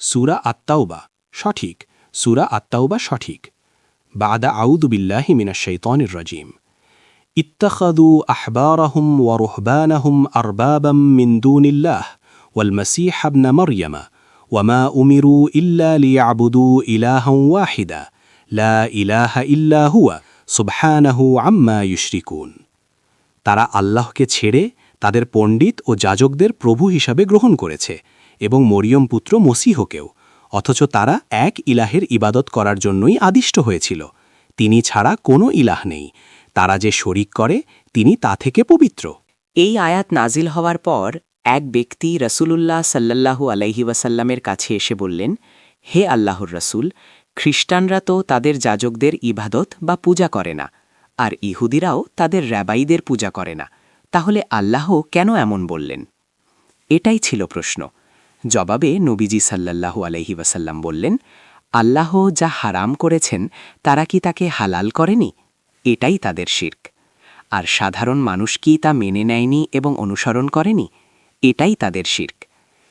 সূরা আত-তাওবা সঠিক, সূরা আত-তাওবা সঠিক। বাদা আউযু বিল্লাহি মিনাশ শাইতানির রাজীম। ইত্তাখাযু আহবারাহুম ওয়া রুহবানাহুম আরবাবাম মিন দুনিল্লাহ ওয়াল মাসীহ ইবনে মারইয়াম ওয়া মা উমিরু ইল্লা লিয়াবুদু ইলাহান ওয়াহিদা লা ইলাহা ইল্লা হুয়া সুবহানাহু আম্মা ইউশরিকুন। তারা আল্লাহকে ছেড়ে তাদের পণ্ডিত ও যাজকদের প্রভু হিসাবে গ্রহণ করেছে এবং মরিয়ম পুত্র মসীহকেও, অথচ তারা এক ইলাহের ইবাদত করার জন্যই আদিষ্ট হয়েছিল। তিনি ছাড়া কোনো ইলাহ নেই। তারা যে শরিক করে তিনি তা থেকে পবিত্র। এই আয়াত নাজিল হওয়ার পর এক ব্যক্তি রাসূলুল্লাহ সাল্লাল্লাহু আলাইহি ওয়াসাল্লামের কাছে এসে বললেন, হে আল্লাহর রাসূল, খ্রিস্টানরা তো তাদের যাজকদের ইবাদত বা পূজা করে না, আর ইহুদিরাও তাদের রাবাইদের পূজা করে না, তাহলে আল্লাহ কেন এমন বললেন? এটাই ছিল প্রশ্ন। জবাবে নবীজি সাল্লাল্লাহু আলাইহি ওয়াসাল্লাম বললেন, আল্লাহ যা হারাম করেছেন তারা কি তাকে হালাল করেনি? এটাই তাদের শিরক। আর সাধারণ মানুষ কি তা মেনে নেয়নি এবং অনুসরণ করেনি? এটাই তাদের শিরক।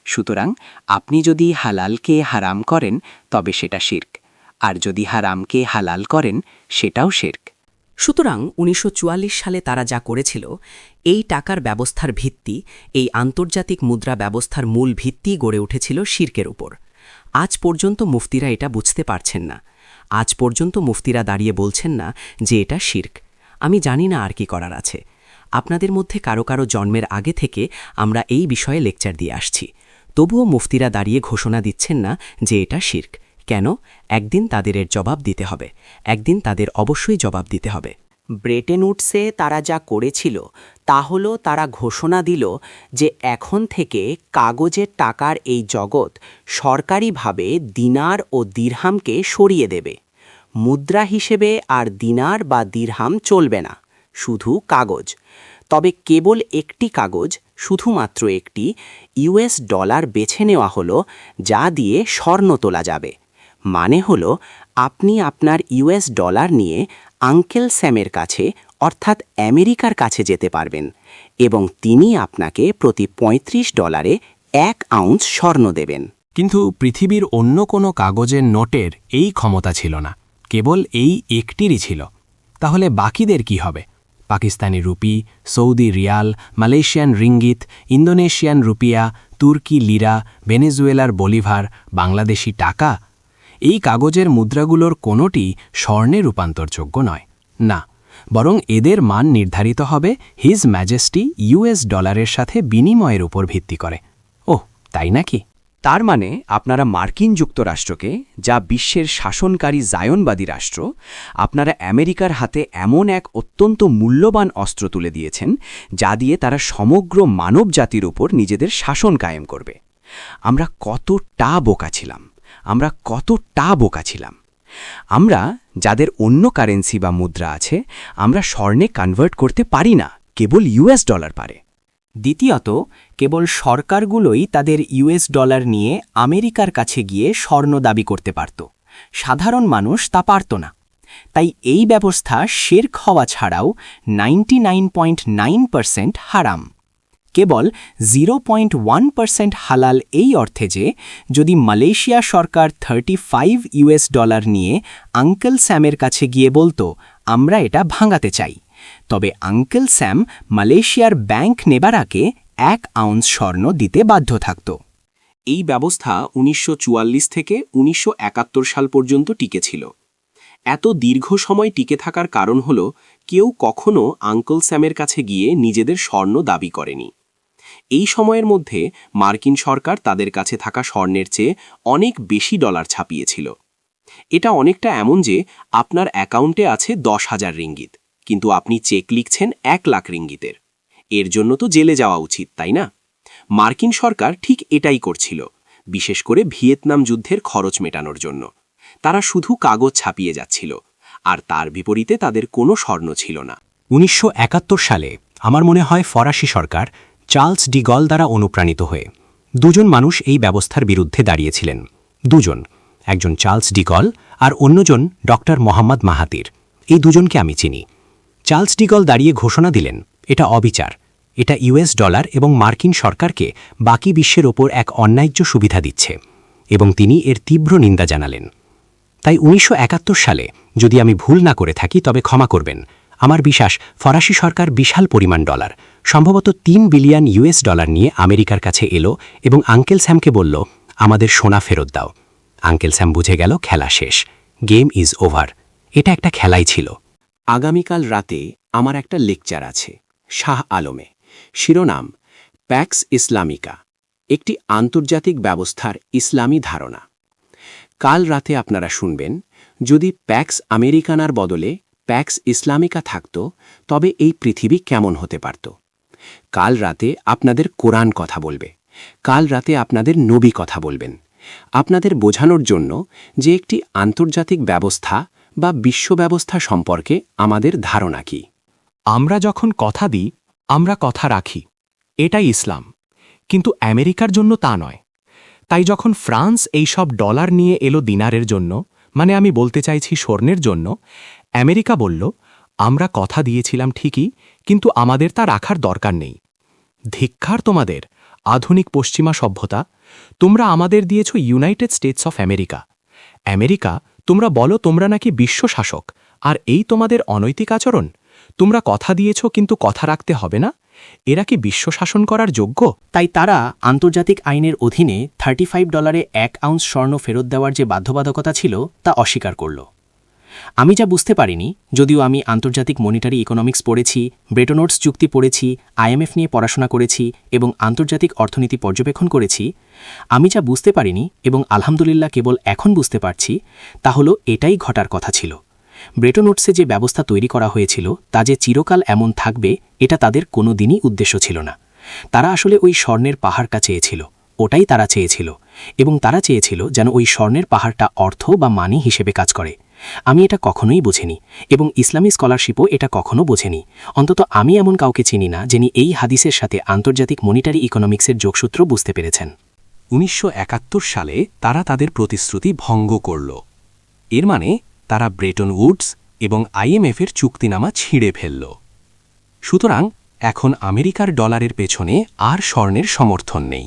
সুতরাং আপনি যদি হালালকে হারাম করেন তবে সেটা শিরক, আর যদি হারামকে হালাল করেন সেটাও শিরক। সুতরাং ১৯৪৪ সালে তারা যা করেছিল, এই টাকার ব্যবস্থার ভিত্তি, এই আন্তর্জাতিক মুদ্রা ব্যবস্থার মূল ভিত্তি গড়ে উঠেছিল শিরকের উপর। আজ পর্যন্ত মুফতিরা এটা বুঝতে পারছেন না। আজ পর্যন্ত মুফতিরা দাঁড়িয়ে বলছেন না যে এটা শিরক। আমি জানি না আর কি করার আছে। আপনাদের মধ্যে কারো কারো জন্মের আগে থেকে আমরা এই বিষয়ে লেকচার দিয়ে আসছি, তবুও মুফতিরা দাঁড়িয়ে ঘোষণা দিচ্ছেন না যে এটা শিরক। কেন? একদিন তাদের এর জবাব দিতে হবে, একদিন তাদের অবশ্যই জবাব দিতে হবে। ব্রেটেন উডসে তারা যা করেছিল তা হলো তারা ঘোষণা দিল যে এখন থেকে কাগজের টাকার এই জগৎ সরকারিভাবে দিনার ও দিরহামকে সরিয়ে দেবে। মুদ্রা হিসেবে আর দিনার বা দিরহাম চলবে না, শুধু কাগজ। তবে কেবল একটি কাগজ, শুধুমাত্র একটি ইউএস ডলার বেছে নেওয়া হলো, যা দিয়ে স্বর্ণ তোলা যাবে। মানে হলো আপনি আপনার ইউএস ডলার নিয়ে আঙ্কেল স্যামের কাছে অর্থাৎ আমেরিকার কাছে যেতে পারবেন এবং তিনি আপনাকে প্রতি $35 1 আউন্স স্বর্ণ দেবেন। কিন্তু পৃথিবীর অন্য কোনো কাগজের নোটের এই ক্ষমতা ছিল না, কেবল এই একটিরই ছিল। তাহলে বাকিদের কি হবে? Pakistani rupee, Saudi riyal, Malaysian ringgit, Indonesian rupiah, তুর্কি লিরা, ভেনেজুয়েলার বলিভার, বাংলাদেশি টাকা। এই কাগজের মুদ্রাগুলোর কোনোটি স্বর্ণে রূপান্তরযোগ্য নয়, না, বরং এদের মান নির্ধারিত হবে হিজ ম্যাজেস্টি ইউএস ডলারের সাথে বিনিময়ের উপর ভিত্তি করে। ওহ, তাই নাকি? তার মানে আপনারা মার্কিন যুক্তরাষ্ট্রকে, যা বিশ্বের শাসনকারী জায়নবাদী রাষ্ট্র, আপনারা আমেরিকার হাতে এমন এক অত্যন্ত মূল্যবান অস্ত্র তুলে দিয়েছেন যা দিয়ে তারা সমগ্র মানব জাতির উপর নিজেদের শাসন কায়েম করবে। আমরা কতটা বোকা ছিলাম, আমরা কতটা বোকা ছিলাম। আমরা যাদের অন্য কারেন্সি বা মুদ্রা আছে, আমরা স্বর্ণে কনভার্ট করতে পারি না, কেবল ইউএস ডলার পারে। দ্বিতীয়ত, কেবল সরকারগুলোই তাদের ইউএস ডলার নিয়ে আমেরিকার কাছে গিয়ে স্বর্ণ দাবি করতে পারত, সাধারণ মানুষ তা পারত না। তাই এই ব্যবস্থা শিরক হওয়া ছাড়াও 99.9% হারাম। কেবল 0.1% হালাল এই অর্থে যে যদি মালয়েশিয়া সরকার $35 নিয়ে আঙ্কেল স্যামের কাছে গিয়ে বলতো আমরা এটা ভাঙাতে চাই, তবে আঙ্কেল স্যাম মালয়েশিয়ার ব্যাংক নেবার আগে 1 আউন্স স্বর্ণ দিতে বাধ্য থাকত। এই ব্যবস্থা 1944 থেকে 1971 সাল পর্যন্ত টিকেছিল। এত দীর্ঘ সময় টিকে থাকার কারণ হল কেউ কখনো আঙ্কেল স্যামের কাছে গিয়ে নিজেদের স্বর্ণ দাবি করেনি। এই সময়ের মধ্যে মার্কিন সরকার তাদের কাছে থাকা স্বর্ণের চেয়ে অনেক বেশি ডলার ছাপিয়েছিল। এটা অনেকটা এমন যে আপনার অ্যাকাউন্টে আছে 10,000 রিঙ্গিত, কিন্তু আপনি চেক লিখছেন 1 লাখ রিঙ্গিতের। এর জন্য তো জেলে যাওয়া উচিত, তাই না? মার্কিন সরকার ঠিক এটাই করছিল, বিশেষ করে ভিয়েতনাম যুদ্ধের খরচ মেটানোর জন্য। তারা শুধু কাগজ ছাপিয়ে যাচ্ছিল, আর তার বিপরীতে তাদের কোনো স্বর্ণ ছিল না। 1971 সালে আমার মনে হয় ফরাসি সরকার চার্লস ডি গল দ্বারা অনুপ্রাণিত হয়ে দুজন মানুষ এই ব্যবস্থার বিরুদ্ধে দাঁড়িয়েছিলেন। দুজন, একজন চার্লস ডি গল আর অন্যজন ডক্টর মোহাম্মদ মাহাতির। এই দুজনকে আমি চিনি। চার্লস ডি গল দাঁড়িয়ে ঘোষণা দিলেন এটা অবিচার, এটা ইউএস ডলার এবং মার্কিন সরকারকে বাকি বিশ্বের ওপর এক অন্যায্য সুবিধা দিচ্ছে, এবং তিনি এর তীব্র নিন্দা জানালেন। তাই 1971 সালে, যদি আমি ভুল না করে থাকি তবে ক্ষমা করবেন, আমার বিশ্বাস ফরাসি সরকার বিশাল পরিমাণ ডলার, সম্ভবত $3 বিলিয়ন নিয়ে আমেরিকার কাছে এলো এবং আঙ্কেল স্যামকে বলল আমাদের সোনা ফেরত দাও। আঙ্কেল স্যাম বুঝে গেল খেলা শেষ, গেম ইজ ওভার। এটা একটা খেলাই ছিল। আগামীকাল রাতে আমার একটা লেকচার আছে শাহ আলমে, শিরোনাম প্যাক্স ইসলামিকা, একটি আন্তর্জাতিক ব্যবস্থার ইসলামী ধারণা। কাল রাতে আপনারা শুনবেন যদি প্যাক্স আমেরিকানার বদলে প্যাক্স ইসলামিকা থাকত তবে এই পৃথিবী কেমন হতে পারত। কাল রাতে আপনাদের কোরআন কথা বলবে, কাল রাতে আপনাদের নবী কথা বলবেন, আপনাদের বোঝানোর জন্য যে একটি আন্তর্জাতিক ব্যবস্থা বা বিশ্ব ব্যবস্থা সম্পর্কে আমাদের ধারণা কি। আমরা যখন কথা দিই আমরা কথা রাখি, এটাই ইসলাম। কিন্তু আমেরিকার জন্য তা নয়। তাই যখন ফ্রান্স এই সব ডলার নিয়ে এলো দিনারের জন্য, মানে আমি বলতে চাইছি স্বর্ণের জন্য, আমেরিকা বলল, আমরা কথা দিয়েছিলাম ঠিকই, কিন্তু আমাদের তা রাখার দরকার নেই। ধিক্কার তোমাদের, আধুনিক পশ্চিমা সভ্যতা! তোমরা আমাদের দিয়েছ United states of America. America, তোমরা বলো তোমরা নাকি বিশ্ব শাসক, আর এই তোমাদের অনৈতিক আচরণ? তোমরা কথা দিয়েছ কিন্তু কথা রাখতে হবে না? এরা কি বিশ্ব শাসন করার যোগ্য? তাই তারা আন্তর্জাতিক আইনের অধীনে $35 1 আউন্স স্বর্ণ ফেরত দেওয়ার যে বাধ্যবাধকতা ছিল তা অস্বীকার করল। আমি যা বুঝতে পারিনি, যদিও আমি আন্তর্জাতিক মনিটারি ইকোনমিক্স পড়েছি, ব্রেটন উডস চুক্তি পড়েছি, IMF নিয়ে পড়াশোনা করেছি এবং আন্তর্জাতিক অর্থনীতি পর্যবেক্ষণ করেছি, আমি যা বুঝতে পারিনি এবং আলহামদুলিল্লাহ কেবল এখন বুঝতে পারছি, তা হলো এটাই ঘটার কথা ছিল। ব্রেটন উডসে যে ব্যবস্থা তৈরি করা হয়েছিল তা যে চিরকাল এমন থাকবে, এটা তাদের কোনো দিনই উদ্দেশ্য ছিল না। তারা আসলে ওই স্বর্ণের পাহাড়টা চেয়েছিল, ওটাই তারা চেয়েছিল, এবং তারা চেয়েছিল যেন ওই স্বর্ণের পাহাড়টা অর্থ বা মানি হিসেবে কাজ করে। আমি এটা কখনোই বুঝিনি এবং ইসলামী স্কলারশিপও এটা কখনো বোঝেনি। অন্তত আমি এমন কাউকে চিনি না যিনি এই হাদিসের সাথে আন্তর্জাতিক মনিটারি ইকোনমিক্সের যোগসূত্র বুঝতে পেরেছেন। 1971 সালে তারা তাদের প্রতিশ্রুতি ভঙ্গ করল। এর মানে তারা ব্রেটন উডস এবং IMF-এর চুক্তিনামা ছিঁড়ে ফেলল। সুতরাং এখন আমেরিকার ডলারের পেছনে আর স্বর্ণের সমর্থন নেই,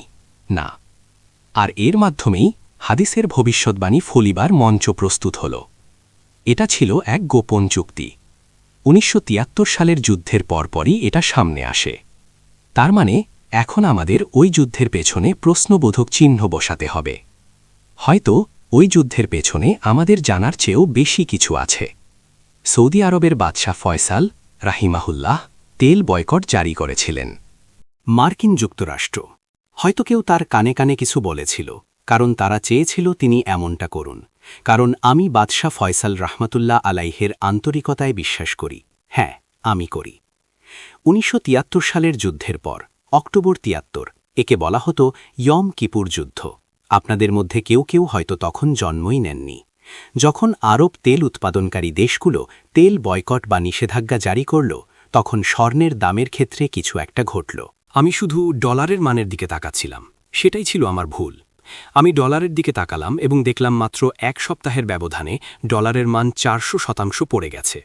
না। আর এর মাধ্যমেই হাদিসের ভবিষ্যৎবাণী ফলিবার মঞ্চ প্রস্তুত হল। এটা ছিল এক গোপন চুক্তি। 1973 সালের যুদ্ধের পরপরই এটা সামনে আসে। তার মানে এখন আমাদের ওই যুদ্ধের পেছনে প্রশ্নবোধক চিহ্ন বসাতে হবে। হয়তো ওই যুদ্ধের পেছনে আমাদের জানার চেয়েও বেশি কিছু আছে। সৌদি আরবের বাদশাহ ফয়সাল রাহিমাহুল্লাহ তেল বয়কট জারি করেছিলেন। মার্কিন যুক্তরাষ্ট্র, হয়তো কেউ তার কানে কানে কিছু বলেছিল, কারণ তারা চেয়েছিল তিনি এমনটা করুন। কারণ আমি বাদশাহ ফয়সাল রাহমাতুল্লাহ আলাইহের আন্তরিকতায় বিশ্বাস করি। হ্যাঁ, আমি করি। 1973 সালের যুদ্ধের পর, অক্টোবর 73, একে বলা হতো ইয়ম কিপুর যুদ্ধ। আপনাদের মধ্যে কেউ কেউ হয়তো তখন জন্মই নেননি। যখন আরব তেল উৎপাদনকারী দেশগুলো তেল বয়কট বা নিষেধাজ্ঞা জারি করল, তখন স্বর্ণের দামের ক্ষেত্রে কিছু একটা ঘটল। আমি শুধু ডলারের মানের দিকে তাকাচ্ছিলাম, সেটাই ছিল আমার ভুল। আমি ডলারের দিকে তাকালাম এবং দেখলাম মাত্র এক সপ্তাহের ব্যবধানে ডলারের মান 400% পড়ে গেছে।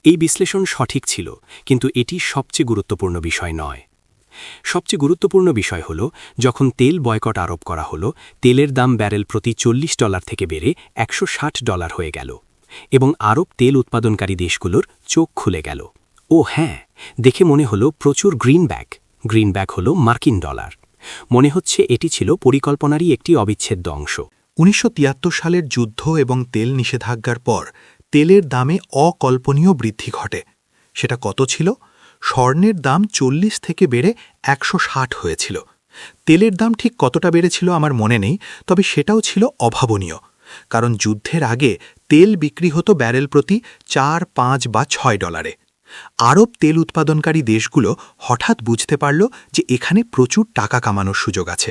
এই বিশ্লেষণ সঠিক ছিল, কিন্তু এটি সবচেয়ে গুরুত্বপূর্ণ বিষয় নয়। সবচেয়ে গুরুত্বপূর্ণ বিষয় হল, যখন তেল বয়কট আরোপ করা হলো, তেলের দাম ব্যারেল প্রতি $40 থেকে বেড়ে $160 হয়ে গেল এবং আরব তেল উৎপাদনকারী দেশগুলোর চোখ খুলে গেল। ও হ্যাঁ, দেখে মনে হলো প্রচুর গ্রিনব্যাক হল মার্কিন ডলার। মনে হচ্ছে এটি ছিল পরিকল্পনারই একটি অবিচ্ছেদ্য অংশ। 1973 সালের যুদ্ধ এবং তেল নিষেধাজ্ঞার পর তেলের দামে অকল্পনীয় বৃদ্ধি ঘটে। সেটা কত ছিল? স্বর্ণের দাম 40 থেকে বেড়ে 160 হয়েছিল। তেলের দাম ঠিক কতটা বেড়েছিল আমার মনে নেই, তবে সেটাও ছিল অভাবনীয়। কারণ যুদ্ধের আগে তেল বিক্রি হতো ব্যারেল প্রতি $4, $5 বা $6। আরব তেল উৎপাদনকারী দেশগুলো হঠাৎ বুঝতে পারল যে এখানে প্রচুর টাকা কামানোর সুযোগ আছে।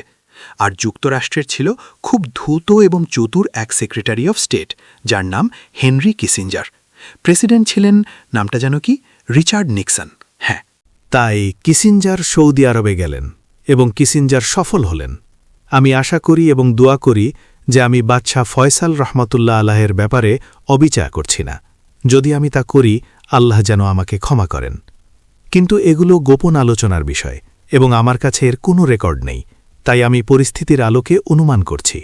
আর যুক্তরাষ্ট্রের ছিল খুব ধূর্ত এবং চতুর এক সেক্রেটারি অফ স্টেট, যার নাম হেনরি কিসিঞ্জার। প্রেসিডেন্ট ছিলেন, নামটা যেন কি, রিচার্ড নিক্সন। হ্যাঁ, তাই কিসিঞ্জার সৌদি আরবে গেলেন এবং কিসিঞ্জার সফল হলেন। আমি আশা করি এবং দোয়া করি যে আমি বাদশাহ ফয়সাল রহমতুল্লাহ আলাহের ব্যাপারে অবিচার করছি না। যদি আমি তা করি, আল্লাহ যেন আমাকে ক্ষমা করেন। কিন্তু এগুলো গোপন আলোচনার বিষয় এবং আমার কাছে এর কোনো রেকর্ড নেই, তাই আমি পরিস্থিতির আলোকে অনুমান করছি।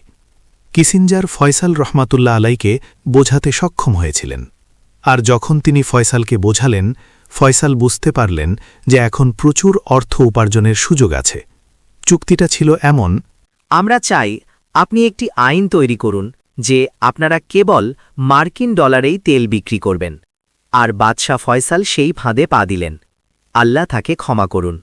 কিসিঞ্জার ফয়সাল রহমাতুল্লাহ আলাইকে বোঝাতে সক্ষম হয়েছিলেন, আর যখন তিনি ফয়সালকে বোঝালেন, ফয়সাল বুঝতে পারলেন যে এখন প্রচুর অর্থ উপার্জনের সুযোগ আছে। চুক্তিটা ছিল এমন: আমরা চাই আপনি একটি আইন তৈরি করুন যে আপনারা কেবল মার্কিন ডলারেই তেল বিক্রি করবেন। আর বাদশাহ ফয়সাল সেই ফাঁদে পা দিলেন। আল্লাহ তাকে ক্ষমা করুন।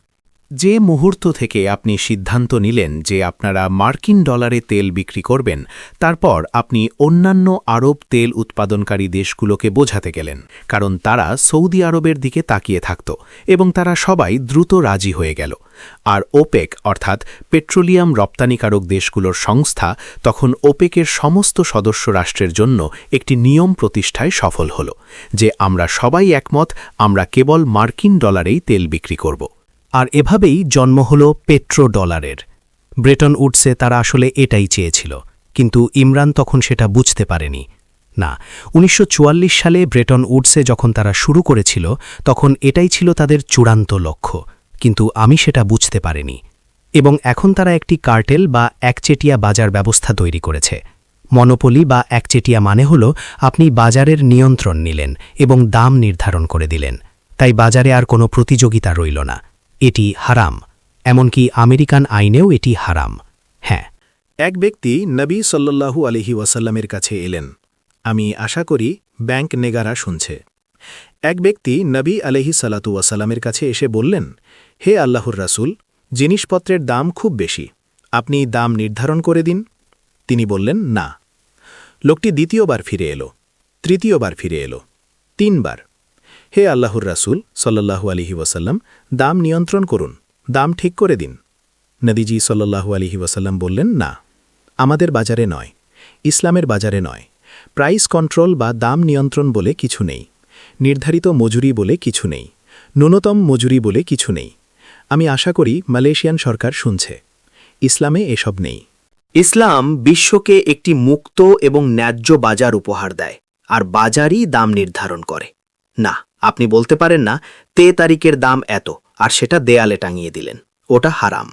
যে মুহূর্ত থেকে আপনি সিদ্ধান্ত নিলেন যে আপনারা মার্কিন ডলারে তেল বিক্রি করবেন, তারপর আপনি অন্যান্য আরব তেল উৎপাদনকারী দেশগুলোকে বোঝাতে গেলেন, কারণ তারা সৌদি আরবের দিকে তাকিয়ে থাকত এবং তারা সবাই দ্রুত রাজি হয়ে গেল। আর ওপেক অর্থাৎ পেট্রোলিয়াম রপ্তানিকারক দেশগুলোর সংস্থা তখন ওপেকের সমস্ত সদস্য রাষ্ট্রের জন্য একটি নিয়ম প্রতিষ্ঠায় সফল হল যে আমরা সবাই একমত, আমরা কেবল মার্কিন ডলারেই তেল বিক্রি করব। আর এভাবেই জন্ম হল পেট্রো ডলারের। ব্রেটন উডসে তারা আসলে এটাই চেয়েছিল, কিন্তু ইমরান তখন সেটা বুঝতে পারেনি। না, ১৯৪৪ সালে ব্রেটন উডসে যখন তারা শুরু করেছিল তখন এটাই ছিল তাদের চূড়ান্ত লক্ষ্য, কিন্তু আমি সেটা বুঝতে পারিনি। এবং এখন তারা একটি কার্টেল বা একচেটিয়া বাজার ব্যবস্থা তৈরি করেছে। মনোপলি বা একচেটিয়া মানে হল আপনি বাজারের নিয়ন্ত্রণ নিলেন এবং দাম নির্ধারণ করে দিলেন, তাই বাজারে আর কোনো প্রতিযোগিতা রইল না। এটি হারাম, এমনকি আমেরিকান আইনেও এটি হারাম। হ্যাঁ, এক ব্যক্তি নবী সাল্লাল্লাহু আলাইহি ওয়াসাল্লামের কাছে এলেন। আমি আশা করি ব্যাংক নেগারা শুনছে। এক ব্যক্তি নবী আলাইহি সালাতু ওয়াসাল্লামের কাছে এসে বললেন, হে আল্লাহর রাসূল, জিনিসপত্রের দাম খুব বেশি, আপনি দাম নির্ধারণ করে দিন। তিনি বললেন, না। লোকটি দ্বিতীয়বার ফিরে এলো, তৃতীয়বার ফিরে এলো, ৩ বার। হে আল্লাহর রাসূল সাল্লাল্লাহু আলাইহি ওয়াসাল্লাম, দাম নিয়ন্ত্রণ করুন, দাম ঠিক করে দিন। নবীজি সাল্লাল্লাহু আলাইহি ওয়াসাল্লাম বললেন, না, আমাদের বাজারে নয়, ইসলামের বাজারে নয়। প্রাইস কন্ট্রোল বা দাম নিয়ন্ত্রণ বলে কিছু নেই, নির্ধারিত মজুরি বলে কিছু নেই, ন্যূনতম মজুরি বলে কিছু নেই। আমি আশা করি মালয়েশিয়ান সরকার শুনছে। ইসলামে এসব নেই। ইসলাম বিশ্বকে একটি মুক্ত এবং ন্যায্য বাজার উপহার দেয়, আর বাজারই দাম নির্ধারণ করে। না, আপনি বলতে পারেন না ৩ তারিখের দাম এত, আর সেটা দেয়ালে টাঙিয়ে দিলেন। ওটা হারাম।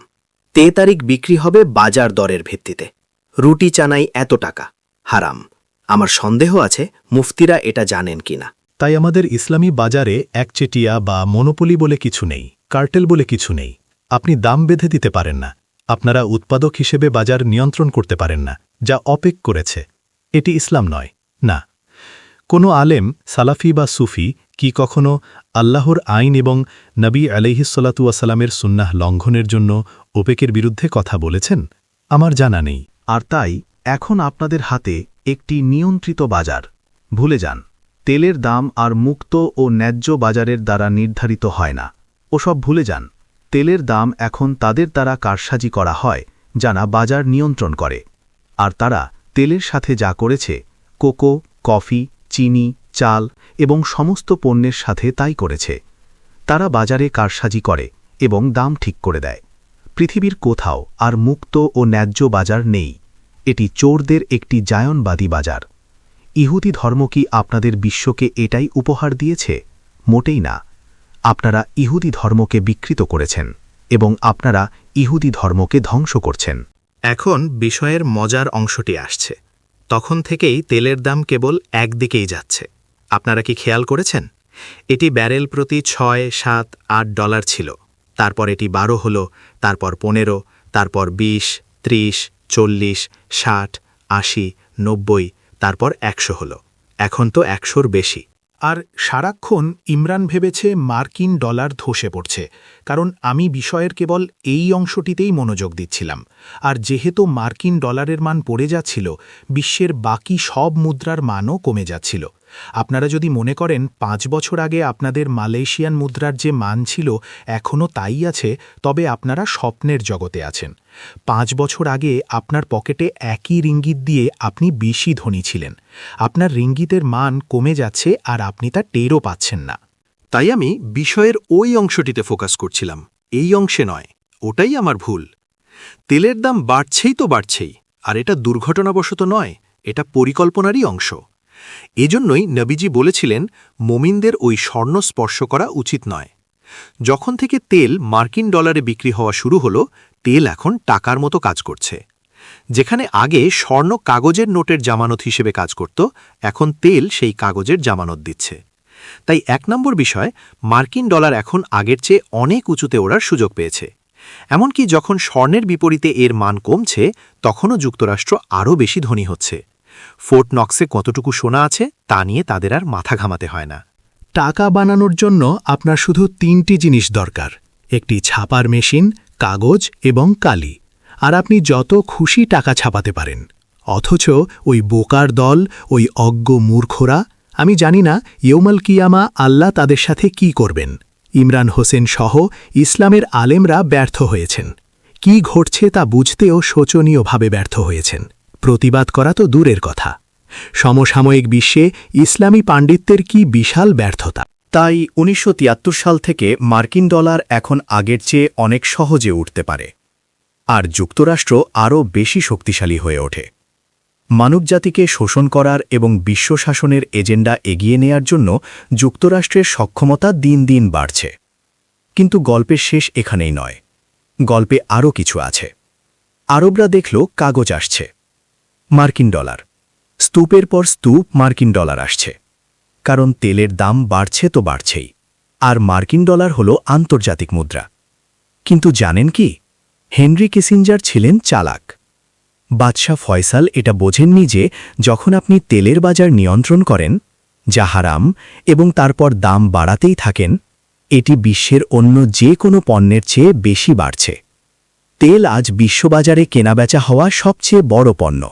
৩ তারিখ বিক্রি হবে বাজার দরের ভিত্তিতে। রুটি চানাই এত টাকা, হারাম। আমার সন্দেহ আছে মুফতিরা এটা জানেন কিনা। তাই আমাদের ইসলামী বাজারে একচেটিয়া বা মনোপলি বলে কিছু নেই, কার্টেল বলে কিছু নেই। আপনি দাম বেঁধে দিতে পারেন না, আপনারা উৎপাদক হিসেবে বাজার নিয়ন্ত্রণ করতে পারেন না, যা অপেক করেছে। এটি ইসলাম নয়। না, কোনো আলেম, সালাফি বা সুফি কি কখনো আল্লাহর আইন এবং নবী আলাইহিসসালাতু ওয়াসালামের সুন্নাহ লঙ্ঘনের জন্য ওপেকের বিরুদ্ধে কথা বলেছেন? আমার জানা নেই। আর তাই এখন আপনাদের হাতে একটি নিয়ন্ত্রিত বাজার। ভুলে যান, তেলের দাম আর মুক্ত ও ন্যায্য বাজারের দ্বারা নির্ধারিত হয় না। ওসব ভুলে যান। তেলের দাম এখন তাদের দ্বারা কারসাজি করা হয় যারা বাজার নিয়ন্ত্রণ করে। আর তারা তেলের সাথে যা করেছে, কোকো, কফি, চিনি, চাল এবং সমস্ত পণ্যের সাথে তাই করেছে। তারা বাজারে কারসাজি করে এবং দাম ঠিক করে দেয়। পৃথিবীর কোথাও আর মুক্ত ও ন্যায্য বাজার নেই। এটি চোরদের একটি জায়নবাদী বাজার। ইহুদি ধর্ম কি আপনাদের বিশ্বকে এটাই উপহার দিয়েছে? মোটেই না। আপনারা ইহুদি ধর্মকে বিকৃত করেছেন এবং আপনারা ইহুদি ধর্মকে ধ্বংস করছেন। এখন বিষয়ের মজার অংশটি আসছে। তখন থেকেই তেলের দাম কেবল একদিকেই যাচ্ছে। আপনারা কি খেয়াল করেছেন? এটি ব্যারেল প্রতি ৬, ৭, ৮ ডলার ছিল। তারপর এটি ১২ হল, তারপর ১৫, তারপর ২০, ৩০, ৪০, ৬০, ৮০, ৯০, তারপর ১০০ হল। এখন তো ১০০র বেশি। আর সারাক্ষণ ইমরান ভেবেছে মার্কিন ডলার ধসে পড়ছে, কারণ আমি বিষয়ের কেবল এই অংশটিতেই মনোযোগ দিচ্ছিলাম। আর যেহেতু মার্কিন ডলারের মান পড়ে যাচ্ছিল, বিশ্বের বাকি সব মুদ্রার মানও কমে যাচ্ছিল। আপনারা যদি মনে করেন ৫ বছর আগে আপনাদের মালয়েশিয়ান মুদ্রার যে মান ছিল এখনও তাই আছে, তবে আপনারা স্বপ্নের জগতে আছেন। ৫ বছর আগে আপনার পকেটে একই রিঙ্গিত দিয়ে আপনি বেশি ধনী ছিলেন। আপনার রিঙ্গিতের মান কমে যাচ্ছে আর আপনি তা টেরও পাচ্ছেন না। তাই আমি বিষয়ের ওই অংশটিতে ফোকাস করছিলাম, এই অংশে নয়। ওটাই আমার ভুল। তেলের দাম বাড়ছেই তো বাড়ছেই, আর এটা দুর্ঘটনাবশত নয়, এটা পরিকল্পনারই অংশ। এজন্যই নবীজি বলেছিলেন মোমিনদের ওই স্বর্ণ স্পর্শ করা উচিত নয়। যখন থেকে তেল মার্কিন ডলারে বিক্রি হওয়া শুরু হলো, তেল এখন টাকার মতো কাজ করছে। যেখানে আগে স্বর্ণ কাগজের নোটের জামানত হিসেবে কাজ করত, এখন তেল সেই কাগজের জামানত দিচ্ছে। তাই ১ নম্বর বিষয়, মার্কিন ডলার এখন আগের চেয়ে অনেক উঁচুতে ওড়ার সুযোগ পেয়েছে। এমনকি যখন স্বর্ণের বিপরীতে এর মান কমছে, তখনও যুক্তরাষ্ট্র আরও বেশি ধনী হচ্ছে। ফোর্ট নক্সে কতটুকু সোনা আছে তা নিয়ে তাদের আর মাথা ঘামাতে হয় না। টাকা বানানোর জন্য আপনার শুধু ৩টি জিনিস দরকার: একটি ছাপার মেশিন, কাগজ এবং কালি। আর আপনি যত খুশি টাকা ছাপাতে পারেন। অথচ ওই বোকার দল, ওই অজ্ঞ মূর্খরা, আমি জানি না ইয়ৌমাল কিয়ামা আল্লাহ তাদের সাথে কি করবেন। ইমরান হোসেন সহ ইসলামের আলেমরা ব্যর্থ হয়েছেন। কি ঘটছে তা বুঝতেও শোচনীয়ভাবে ব্যর্থ হয়েছেন। প্রতিবাদ করা তো দূরের কথা। সমসাময়িক বিশ্বে ইসলামী পাণ্ডিত্যের কি বিশাল ব্যর্থতা। তাই ১৯৭৩ সাল থেকে মার্কিন ডলার এখন আগের চেয়ে অনেক সহজে উঠতে পারে। আর যুক্তরাষ্ট্র আরও বেশি শক্তিশালী হয়ে ওঠে মানবজাতিকে শোষণ করার এবং বিশ্ব শাসনের এজেন্ডা এগিয়ে নেয়ার জন্য যুক্তরাষ্ট্রের সক্ষমতা দিন দিন বাড়ছে কিন্তু গল্পের শেষ এখানেই নয় গল্পে আরও কিছু আছে আরবরা দেখল কাগজ আসছে মার্কিন ডলার স্তূপের পর স্তূপ মার্কিন ডলার আসছে কারণ তেলের দাম বাড়ছে তো বাড়ছেই আর মার্কিন ডলার হল আন্তর্জাতিক মুদ্রা কিন্তু জানেন কি হেনরি কিসিঞ্জার ছিলেন চালাক বাদশাহ ফয়সাল এটা বোঝেননি যে যখন আপনি তেলের বাজার নিয়ন্ত্রণ করেন যা হারাম এবং তারপর দাম বাড়াতেই থাকেন এটি বিশ্বের অন্য যে কোনো পণ্যের চেয়ে বেশি বাড়ছে তেল আজ বিশ্ববাজারে কেনাবেচা হওয়া সবচেয়ে বড় পণ্য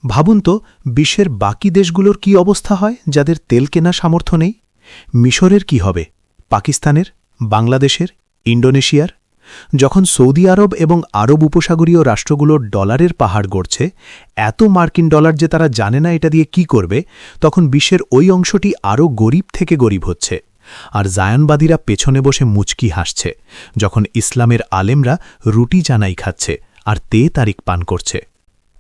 ভাবুন তো বিশ্বের বাকি দেশগুলোর কি অবস্থা হয় যাদের তেল কেনা সামর্থ্য নেই মিশরের কি হবে পাকিস্তানের বাংলাদেশের ইন্ডোনেশিয়ার যখন সৌদি আরব এবং আরব উপসাগরীয় রাষ্ট্রগুলোর ডলারের পাহাড় গড়ছে এত মার্কিন ডলার যে তারা জানে না এটা দিয়ে কি করবে তখন বিশ্বের ওই অংশটি আরও গরিব থেকে গরিব হচ্ছে আর জায়নবাদীরা পেছনে বসে মুচকি হাসছে যখন ইসলামের আলেমরা রুটি জানাই খাচ্ছে আর তারিক পান করছে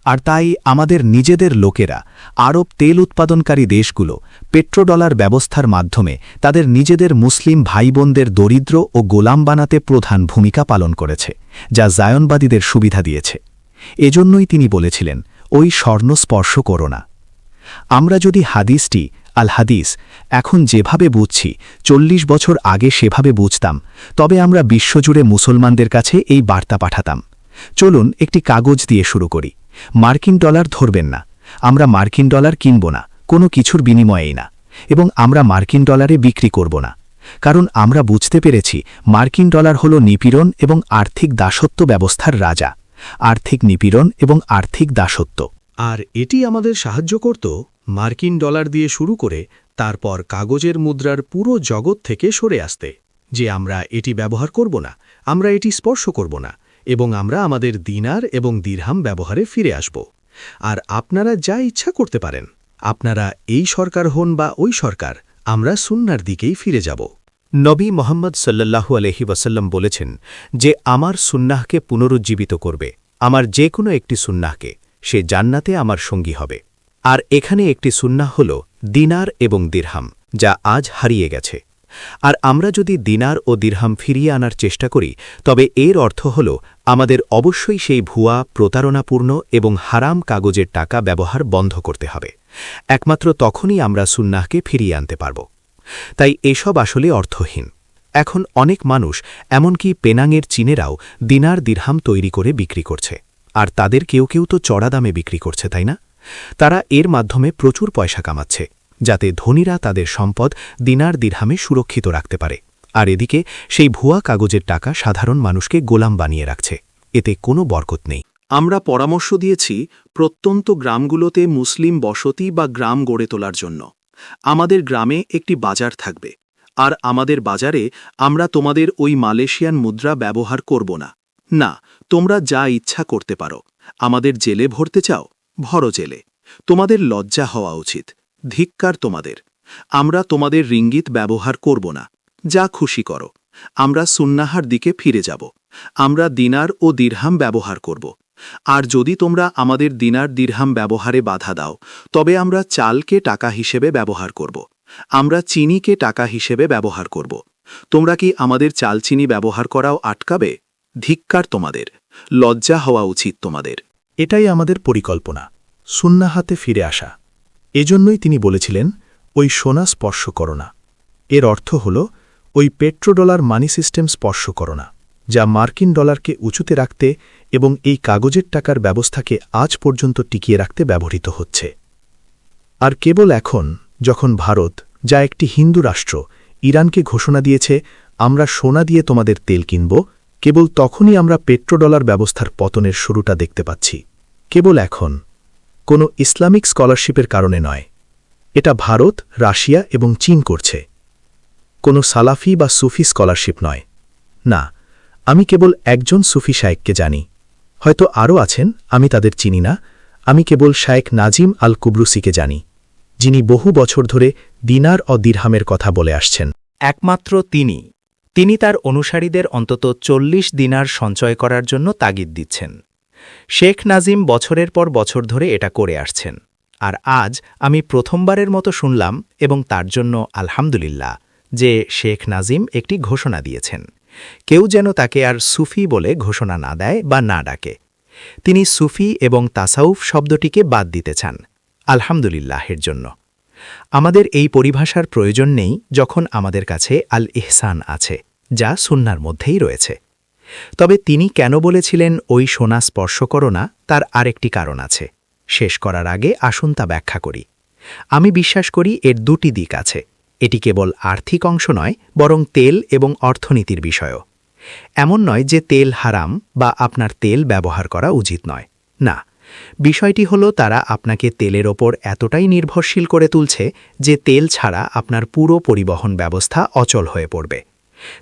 আর তাই আমাদের নিজেদের লোকেরা আরব তেল উৎপাদনকারী দেশগুলো পেট্রোডলার ব্যবস্থার মাধ্যমে তাদের নিজেদের মুসলিম ভাইবোনদের দরিদ্র ও গোলাম বানাতে প্রধান ভূমিকা পালন করেছে যা জায়নবাদীদের সুবিধা দিয়েছে এজন্যই তিনি বলেছিলেন ওই স্বর্ণ স্পর্শ করো না আমরা যদি হাদিসটি আল হাদিস এখন যেভাবে বুঝছি ৪০ বছর আগে সেভাবে বুঝতাম তবে আমরা বিশ্বজুড়ে মুসলমানদের কাছে এই বার্তা পাঠাতাম চলুন একটি কাগজ দিয়ে শুরু করি মার্কিন ডলার ধরবেন না আমরা মার্কিন ডলার কিনব না কোনো কিছুর বিনিময়েই না এবং আমরা মার্কিন ডলারে বিক্রি করব না কারণ আমরা বুঝতে পেরেছি মার্কিন ডলার হল নিপীড়ন এবং আর্থিক দাসত্ব ব্যবস্থার রাজা আর্থিক নিপীড়ন এবং আর্থিক দাসত্ব আর এটি আমাদের সাহায্য করত মার্কিন ডলার দিয়ে শুরু করে তারপর কাগজের মুদ্রার পুরো জগৎ থেকে সরে আসতে যে আমরা এটি ব্যবহার করব না আমরা এটি স্পর্শ করব না এবং আমরা আমাদের দিনার এবং দিরহাম ব্যবহারে ফিরে আসব আর আপনারা যা ইচ্ছা করতে পারেন আপনারা এই সরকার হন বা ওই সরকার আমরা সুন্নার দিকেই ফিরে যাব নবী মোহাম্মদ সাল্লাল্লাহু আলাইহি ওয়াসাল্লাম বলেছেন যে আমার সুন্নাহকে পুনরুজ্জীবিত করবে আমার যে কোনো একটি সুন্নাহকে সে জান্নাতে আমার সঙ্গী হবে আর এখানে একটি সুন্নাহ হল দিনার এবং দিরহাম যা আজ হারিয়ে গেছে আর আমরা যদি দিনার ও দিরহাম ফিরিয়ে আনার চেষ্টা করি তবে এর অর্থ হল আমাদের অবশ্যই সেই ভুয়া প্রতারণাপূর্ণ এবং হারাম কাগজের টাকা ব্যবহার বন্ধ করতে হবে একমাত্র তখনই আমরা সুন্নাহকে ফিরিয়ে আনতে পারব তাই এসব আসলে অর্থহীন এখন অনেক মানুষ এমনকি পেনাংয়ের চীনেরাও দিনার দিরহাম তৈরি করে বিক্রি করছে আর তাদের কেউ কেউ তো চড়া দামে বিক্রি করছে তাই না তারা এর মাধ্যমে প্রচুর পয়সা কামাচ্ছে যাতে ধনীরা তাদের সম্পদ দিনার দিরহামে সুরক্ষিত রাখতে পারে আর এদিকে সেই ভুয়া কাগজের টাকা সাধারণ মানুষকে গোলাম বানিয়ে রাখছে এতে কোনো বরকত নেই আমরা পরামর্শ দিয়েছি প্রত্যন্ত গ্রামগুলোতে মুসলিম বসতি বা গ্রাম গড়ে তোলার জন্য আমাদের গ্রামে একটি বাজার থাকবে আর আমাদের বাজারে আমরা তোমাদের ওই মালয়েশিয়ান মুদ্রা ব্যবহার করব না না তোমরা যা ইচ্ছা করতে পারো আমাদের জেলে ভরতে চাও ভরো জেলে তোমাদের লজ্জা হওয়া উচিত ধিক্কার তোমাদের আমরা তোমাদের রিঙ্গিত ব্যবহার করব না যা খুশি করো আমরা সুন্নাহার দিকে ফিরে যাব আমরা দিনার ও দিরহাম ব্যবহার করব আর যদি তোমরা আমাদের দিনার দিরহাম ব্যবহারে বাধা দাও তবে আমরা চালকে টাকা হিসেবে ব্যবহার করব আমরা চিনিকে টাকা হিসেবে ব্যবহার করব তোমরা কি আমাদের চাল চিনি ব্যবহার করাও আটকাবে ধিক্কার তোমাদের লজ্জা হওয়া উচিত তোমাদের এটাই আমাদের পরিকল্পনা সুন্নাহাতে ফিরে আসা এজন্যই তিনি বলেছিলেন ওই সোনা স্পর্শ করো না এর অর্থ হল ওই পেট্রোডলার মানি সিস্টেম স্পর্শ করো না যা মার্কিন ডলারকে উঁচুতে রাখতে এবং এই কাগজের টাকার ব্যবস্থাকে আজ পর্যন্ত টিকিয়ে রাখতে ব্যবহৃত হচ্ছে আর কেবল এখন যখন ভারত যা একটি হিন্দু রাষ্ট্র ইরানকে ঘোষণা দিয়েছে আমরা সোনা দিয়ে তোমাদের তেল কিনব কেবল তখনই আমরা পেট্রোডলার ব্যবস্থার পতনের শুরুটা দেখতে পাচ্ছি কেবল এখন কোনো ইসলামিক স্কলারশিপের কারণে নয় এটা ভারত রাশিয়া এবং চীন করছে কোনো সালাফি বা সুফি স্কলারশিপ নয় না আমি কেবল একজন সুফি শায়েককে জানি হয়তো আরও আছেন আমি তাদের চিনি না আমি কেবল শায়েক নাজিম আল কুবরুসিকে জানি যিনি বহু বছর ধরে দিনার ও দিরহামের কথা বলে আসছেন একমাত্র তিনি তিনি তার অনুসারীদের অন্তত 40 দিনার সঞ্চয় করার জন্য তাগিদ দিচ্ছেন। শেখ নাজিম বছরের পর বছর ধরে এটা করে আসছেন, আর আজ আমি প্রথমবারের মতো শুনলাম, এবং তার জন্য আলহামদুলিল্লাহ, যে শেখ নাজিম একটি ঘোষণা দিয়েছেন। কেউ যেন তাকে আর সুফি বলে ঘোষণা না দেয় বা না ডাকে। তিনি সুফি এবং তাসাউফ শব্দটিকে বাদ দিতে চান, আলহামদুলিল্লাহের জন্য। আমাদের এই পরিভাষার প্রয়োজন নেই যখন আমাদের কাছে আল ইহসান আছে, যা সুন্নার মধ্যেই রয়েছে। তবে তিনি কেন বলেছিলেন ওই সোনা স্পর্শ করো না, তার আরেকটি কারণ আছে। শেষ করার আগে আসুন তা ব্যাখ্যা করি। আমি বিশ্বাস করি এর দুটি দিক আছে। এটি কেবল আর্থিক অংশ নয়, বরং তেল এবং অর্থনীতির বিষয়ও। এমন নয় যে তেল হারাম বা আপনার তেল ব্যবহার করা উচিত নয়, না। বিষয়টি হলো তারা আপনাকে তেলের ওপর এতটাই নির্ভরশীল করে তুলছে যে তেল ছাড়া আপনার পুরো পরিবহন ব্যবস্থা অচল হয়ে পড়বে।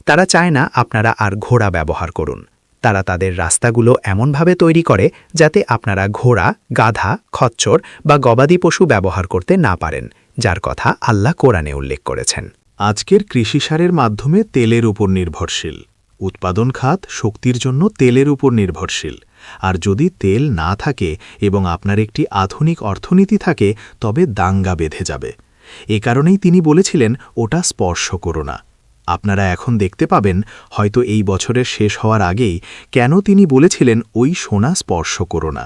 তারা চায় না আপনারা আর ঘোড়া ব্যবহার করুন। তারা তাদের রাস্তাগুলো এমনভাবে তৈরি করে যাতে আপনারা ঘোড়া, গাধা, খচ্চর বা গবাদি পশু ব্যবহার করতে না পারেন, যার কথা আল্লাহ কোরআনে উল্লেখ করেছেন। আজকের কৃষি সারের মাধ্যমে তেলের উপর নির্ভরশীল। উৎপাদন খাত শক্তির জন্য তেলের উপর নির্ভরশীল। আর যদি তেল না থাকে এবং আপনার একটি আধুনিক অর্থনীতি থাকে, তবে দাঙ্গা বেঁধে যাবে। এ কারণেই তিনি বলেছিলেন, ওটা স্পর্শ করো না। আপনারা এখন দেখতে পাবেন, হয়তো এই বছরের শেষ হওয়ার আগেই, কেন তিনি বলেছিলেন ওই সোনা স্পর্শ করো না।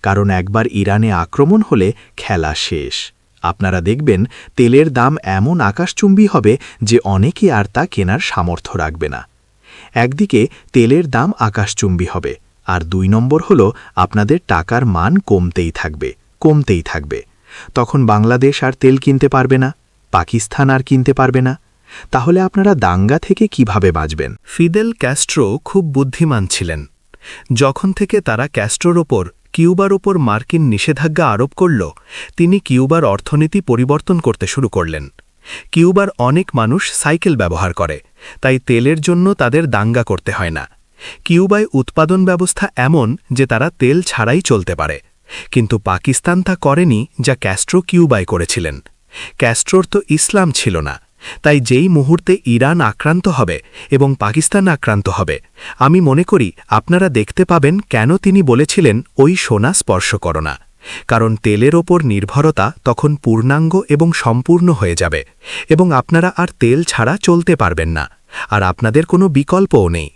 কারণ একবার ইরানে আক্রমণ হলে খেলা শেষ। আপনারা দেখবেন তেলের দাম এমন আকাশচুম্বী হবে যে অনেকে আর তা কেনার সামর্থ্য রাখবে না। একদিকে তেলের দাম আকাশচুম্বী হবে, আর 2 নম্বর হল আপনাদের টাকার মান কমতেই থাকবে। তখন বাংলাদেশ আর তেল কিনতে পারবে না, পাকিস্তান আর কিনতে পারবে না। তাহলে আপনারা দাঙ্গা থেকে কিভাবে বাঁচবেন? ফিদেল ক্যাস্ট্রো খুব বুদ্ধিমান ছিলেন। যখন থেকে তারা ক্যাস্ট্রোর ওপর কিউবার ওপর মার্কিন নিষেধাজ্ঞা আরোপ করল, তিনি কিউবার অর্থনীতি পরিবর্তন করতে শুরু করলেন। কিউবার অনেক মানুষ সাইকেল ব্যবহার করে, তাই তেলের জন্য তাদের দাঙ্গা করতে হয় না। কিউবায় উৎপাদন ব্যবস্থা এমন যে তারা তেল ছাড়াই চলতে পারে। কিন্তু পাকিস্তান তা করেনি, যা ক্যাস্ট্রো কিউবায় করেছিলেন। ক্যাস্ট্রোর তো ইসলাম ছিল না, তাই যেই মুহূর্তে ইরান আক্রান্ত হবে এবং পাকিস্তান আক্রান্ত হবে, আমি মনে করি আপনারা দেখতে পাবেন কেন তিনি বলেছিলেন ওই সোনা স্পর্শ করো না। কারণ তেলের ওপর নির্ভরতা তখন পূর্ণাঙ্গ এবং সম্পূর্ণ হয়ে যাবে, এবং আপনারা আর তেল ছাড়া চলতে পারবেন না, আর আপনাদের কোনো বিকল্পও নেই।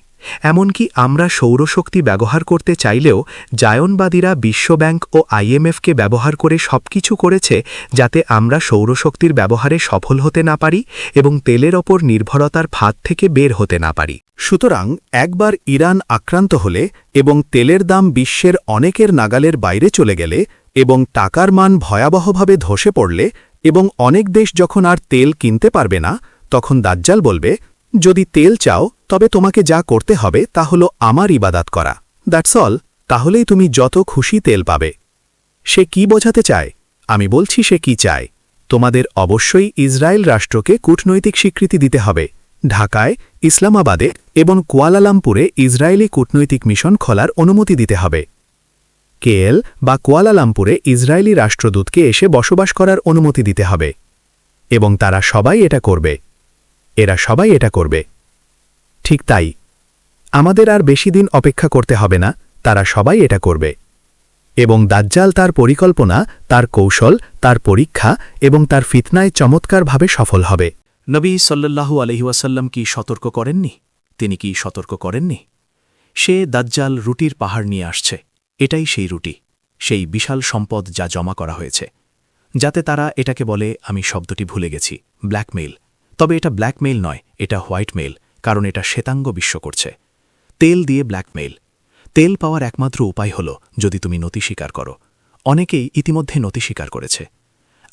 এমনকি আমরা সৌরশক্তি ব্যবহার করতে চাইলেও জায়নবাদীরা বিশ্বব্যাংক ও IMFকে ব্যবহার করে সবকিছু করেছে যাতে আমরা সৌরশক্তির ব্যবহারে সফল হতে না পারি এবং তেলের ওপর নির্ভরতার ফাঁদ থেকে বের হতে না পারি। সুতরাং একবার ইরান আক্রান্ত হলে এবং তেলের দাম বিশ্বের অনেকের নাগালের বাইরে চলে গেলে এবং টাকার মান ভয়াবহভাবে ধসে পড়লে এবং অনেক দেশ যখন আর তেল কিনতে পারবে না, তখন দাজ্জাল বলবে, যদি তেল চাও তবে তোমাকে যা করতে হবে তা হলো আমার ইবাদাত করা, দ্যাটস অল। তাহলেই তুমি যত খুশি তেল পাবে। সে কি বোঝাতে চায়? আমি বলছি সে কি চায়। তোমাদের অবশ্যই ইসরায়েল রাষ্ট্রকে কূটনৈতিক স্বীকৃতি দিতে হবে। ঢাকায়, ইসলামাবাদে এবং কুয়ালালামপুরে ইসরায়েলি কূটনৈতিক মিশন খোলার অনুমতি দিতে হবে। KL বা কুয়ালালামপুরে ইসরায়েলি রাষ্ট্রদূতকে এসে বসবাস করার অনুমতি দিতে হবে। এবং তারা সবাই এটা করবে। এরা সবাই এটা করবে। ঠিক তাই, আমাদের আর বেশি দিন অপেক্ষা করতে হবে না, তারা সবাই এটা করবে। এবং দাজ্জাল তার পরিকল্পনা, তার কৌশল, তার পরীক্ষা এবং তার ফিতনায় চমৎকারভাবে সফল হবে। নবী সাল্লাল্লাহু আলাইহি ওয়াসাল্লাম কি সতর্ক করেননি? তিনি কি সতর্ক করেননি? সে দাজ্জাল রুটির পাহাড় নিয়ে আসছে। এটাই সেই রুটি, সেই বিশাল সম্পদ যা জমা করা হয়েছে, যাতে তারা এটাকে বলে, আমি শব্দটি ভুলে গেছি, ব্ল্যাকমেইল। তবে এটা ব্ল্যাকমেইল নয়, এটা হোয়াইটমেইল, কারণ এটা শ্বেতাঙ্গ বিশ্ব করছে। তেল দিয়ে ব্ল্যাকমেইল। তেল পাওয়ার একমাত্র উপায় হল যদি তুমি নতি স্বীকার করো। অনেকেই ইতিমধ্যে নতি স্বীকার করেছে।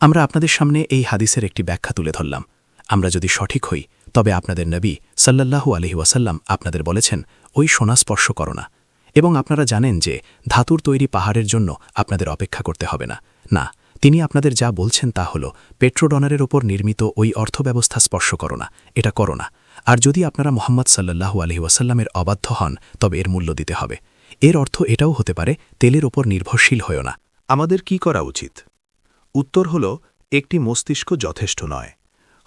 আমরা আপনাদের সামনে এই হাদিসের একটি ব্যাখ্যা তুলে ধরলাম। আমরা যদি সঠিক হই, তবে আপনাদের নবী সাল্লাল্লাহু আলাইহি ওয়াসাল্লাম আপনাদের বলেছেন, ওই সোনা স্পর্শ করো না। এবং আপনারা জানেন যে ধাতুর তৈরি পাহাড়ের জন্য আপনাদের অপেক্ষা করতে হবে না। না, তিনি আপনাদের যা বলছেন তা হল, পেট্রোডলারের ওপর নির্মিত ওই অর্থব্যবস্থা স্পর্শ করো না, এটা করো না। আর যদি আপনারা মুহাম্মদ সাল্লাল্লাহু আলাইহি ওয়াসাল্লামের অবাধ্য হন, তবে এর মূল্য দিতে হবে। এর অর্থ এটাও হতে পারে, তেলের ওপর নির্ভরশীল হয়েও না। আমাদের কি করা উচিত? উত্তর হল, একটি মস্তিষ্ক যথেষ্ট নয়।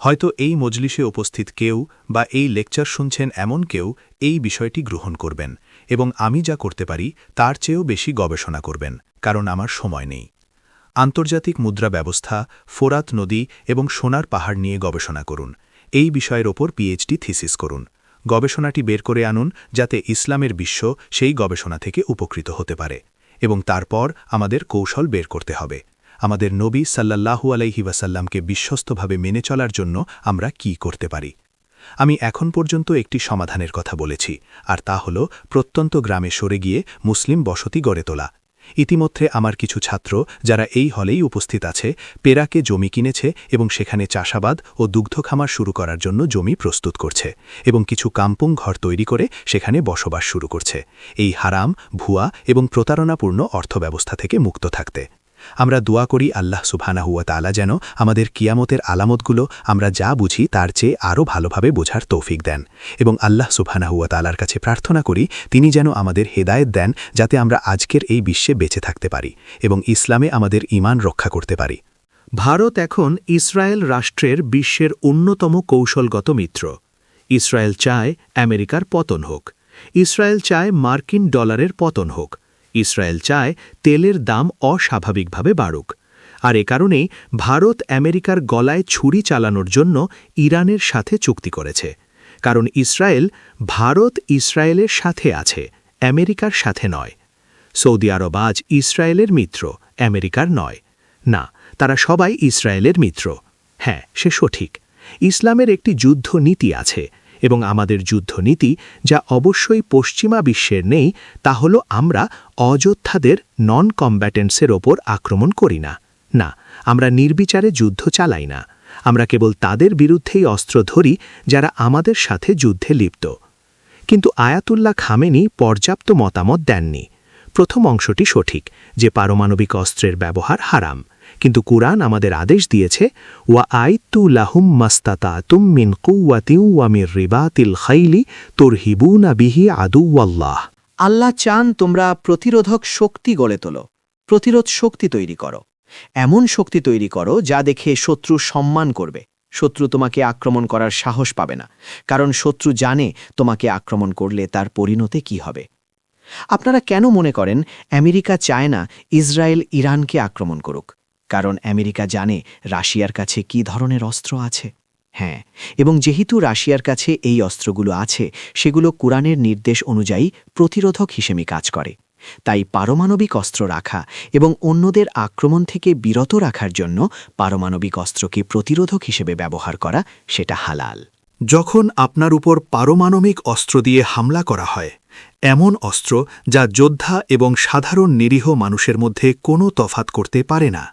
হয়তো এই মজলিসে উপস্থিত কেউ বা এই লেকচার শুনছেন এমন কেউ এই বিষয়টি গ্রহণ করবেন এবং আমি যা করতে পারি তার চেয়েও বেশি গবেষণা করবেন, কারণ আমার সময় নেই। আন্তর্জাতিক মুদ্রা ব্যবস্থা, ফোরাত নদী এবং সোনার পাহাড় নিয়ে গবেষণা করুন। এই বিষয়ের ওপর পিএইচডি থিসিস করুন। গবেষণাটি বের করে আনুন যাতে ইসলামের বিশ্ব সেই গবেষণা থেকে উপকৃত হতে পারে, এবং তারপর আমাদের কৌশল বের করতে হবে। আমাদের নবী সাল্লাল্লাহু আলাইহি ওয়াসাল্লামকে বিশ্বস্তভাবে মেনে চলার জন্য আমরা কি করতে পারি। আমি এখন পর্যন্ত একটি সমাধানের কথা বলেছি, আর তা হল প্রত্যন্ত গ্রামে সরে গিয়ে মুসলিম বসতি গড়ে তোলা। ইতিমধ্যে আমার কিছু ছাত্র যারা এই হলেই উপস্থিত আছে পেরাকে জমি কিনেছে এবং সেখানে চাষাবাদ ও দুগ্ধ খামার শুরু করার জন্য জমি প্রস্তুত করছে এবং কিছু কাম্পুং ঘর তৈরি করে সেখানে বসবাস শুরু করছে, এই হারাম, ভুয়া এবং প্রতারণাপূর্ণ অর্থব্যবস্থা থেকে মুক্ত থাকতে। আমরা দোয়া করি আল্লাহ সুবহানাহু ওয়া তাআলা যেন আমাদের কিয়ামতের আলামতগুলো আমরা যা বুঝি তার চেয়ে আরও ভালোভাবে বোঝার তৌফিক দেন, এবং আল্লাহ সুবহানাহু ওয়া তাআলার কাছে প্রার্থনা করি তিনি যেন আমাদের হেদায়েত দেন যাতে আমরা আজকের এই বিশ্বে বেঁচে থাকতে পারি এবং ইসলামে আমাদের ঈমান রক্ষা করতে পারি। ভারত এখন ইসরায়েল রাষ্ট্রের বিশ্বের অন্যতম কৌশলগত মিত্র। ইসরায়েল চায় আমেরিকার পতন হোক, ইসরায়েল চায় মার্কিন ডলারের পতন হোক, ইসরায়েল চায় তেলের দাম অস্বাভাবিকভাবে বাড়ুক। আর এ কারণেই ভারত আমেরিকার গলায় ছুরি চালানোর জন্য ইরানের সাথে চুক্তি করেছে, কারণ ভারত ইসরায়েলের সাথে আছে, আমেরিকার সাথে নয়। সৌদি আরব আজ ইসরায়েলের মিত্র, আমেরিকার নয়। না, তারা সবাই ইসরায়েলের মিত্র। হ্যাঁ, সে সঠিক। ইসলামের একটি যুদ্ধ নীতি আছে, এবং আমাদের যুদ্ধনীতি যা অবশ্যই পশ্চিমা বিশ্বের নেই তা হল আমরা অযোদ্ধাদের নন কম্ব্যাটেন্টসের ওপর আক্রমণ করি না। না, আমরা নির্বিচারে যুদ্ধ চালাই না। আমরা কেবল তাদের বিরুদ্ধেই অস্ত্র ধরি যারা আমাদের সাথে যুদ্ধে লিপ্ত। কিন্তু আয়াতুল্লাহ খামেনি পর্যাপ্ত মতামত দেননি। প্রথম অংশটি সঠিক যে পারমাণবিক অস্ত্রের ব্যবহার হারাম, কিন্তু কুরআন আমাদের আদেশ দিয়েছে ওয়া আইতু লাহুম মাস্তাতাতুম মিন কুওয়াতিন ওয়া মির রিবাতিল খাইলি তুরহিবুনা বিহি আদুওয়াল্লাহ। আল্লাহ চান তোমরা প্রতিরোধক শক্তি গড়ে তোলো, প্রতিরোধ শক্তি তৈরি করো, এমন শক্তি তৈরি করো যা দেখে শত্রু সম্মান করবে। শত্রু তোমাকে আক্রমণ করার সাহস পাবে না, কারণ শত্রু জানে তোমাকে আক্রমণ করলে তার পরিণতি কি হবে। আপনারা কেন মনে করেন আমেরিকা চায় না ইসরায়েল ইরানকে আক্রমণ করুক? কারণ আমেরিকা জানে রাশিয়ার কাছে কি ধরনের অস্ত্র আছে। হ্যাঁ, এবং যেহেতু রাশিয়ার কাছে এই অস্ত্রগুলো আছে, সেগুলো কুরআনের নির্দেশ অনুযায়ী প্রতিরোধক হিসেবে কাজ করে। তাই পারমাণবিক অস্ত্র রাখা এবং অন্যদের আক্রমণ থেকে বিরত রাখার জন্য পারমাণবিক অস্ত্রকে প্রতিরোধক হিসেবে ব্যবহার করা সেটা হালাল। যখন আপনার উপর পারমাণবিক অস্ত্র দিয়ে হামলা করা হয়, এমন অস্ত্র যা যোদ্ধা এবং সাধারণ নিরীহ মানুষের মধ্যে কোনো তফাত করতে পারে না,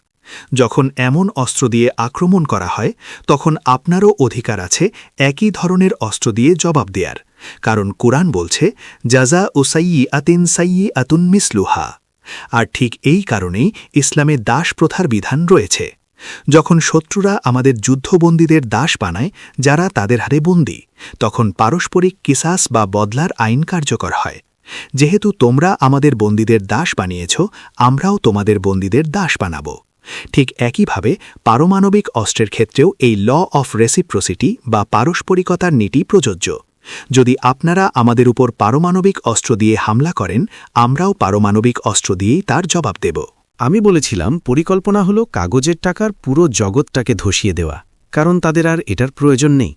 যখন এমন অস্ত্র দিয়ে আক্রমণ করা হয় তখন আপনারও অধিকার আছে একই ধরনের অস্ত্র দিয়ে জবাব দেয়ার, কারণ কুরআন বলছে জাযা ও সাইয়্যাতিন সাইয়্যাতুন মিসলুহা। আর ঠিক এই কারণেই ইসলামে দাস প্রথার বিধান রয়েছে। যখন শত্রুরা আমাদের যুদ্ধবন্দীদের দাস বানায় যারা তাদের হারে বন্দী, তখন পারস্পরিক কিসাস বা বদলার আইন কার্যকর হয়। যেহেতু তোমরা আমাদের বন্দীদের দাস বানিয়েছ, আমরাও তোমাদের বন্দীদের দাস বানাব। ঠিক একইভাবে পারমাণবিক অস্ত্রের ক্ষেত্রেও এই ল অফ রেসিপ্রোসিটি বা পারস্পরিকতার নীতি প্রযোজ্য। যদি আপনারা আমাদের উপর পারমাণবিক অস্ত্র দিয়ে হামলা করেন, আমরাও পারমাণবিক অস্ত্র দিয়েই তার জবাব দেব। আমি বলেছিলাম পরিকল্পনা হলো কাগজের টাকার পুরো জগৎটাকে ধসিয়ে দেওয়া, কারণ তাদের আর এটার প্রয়োজন নেই।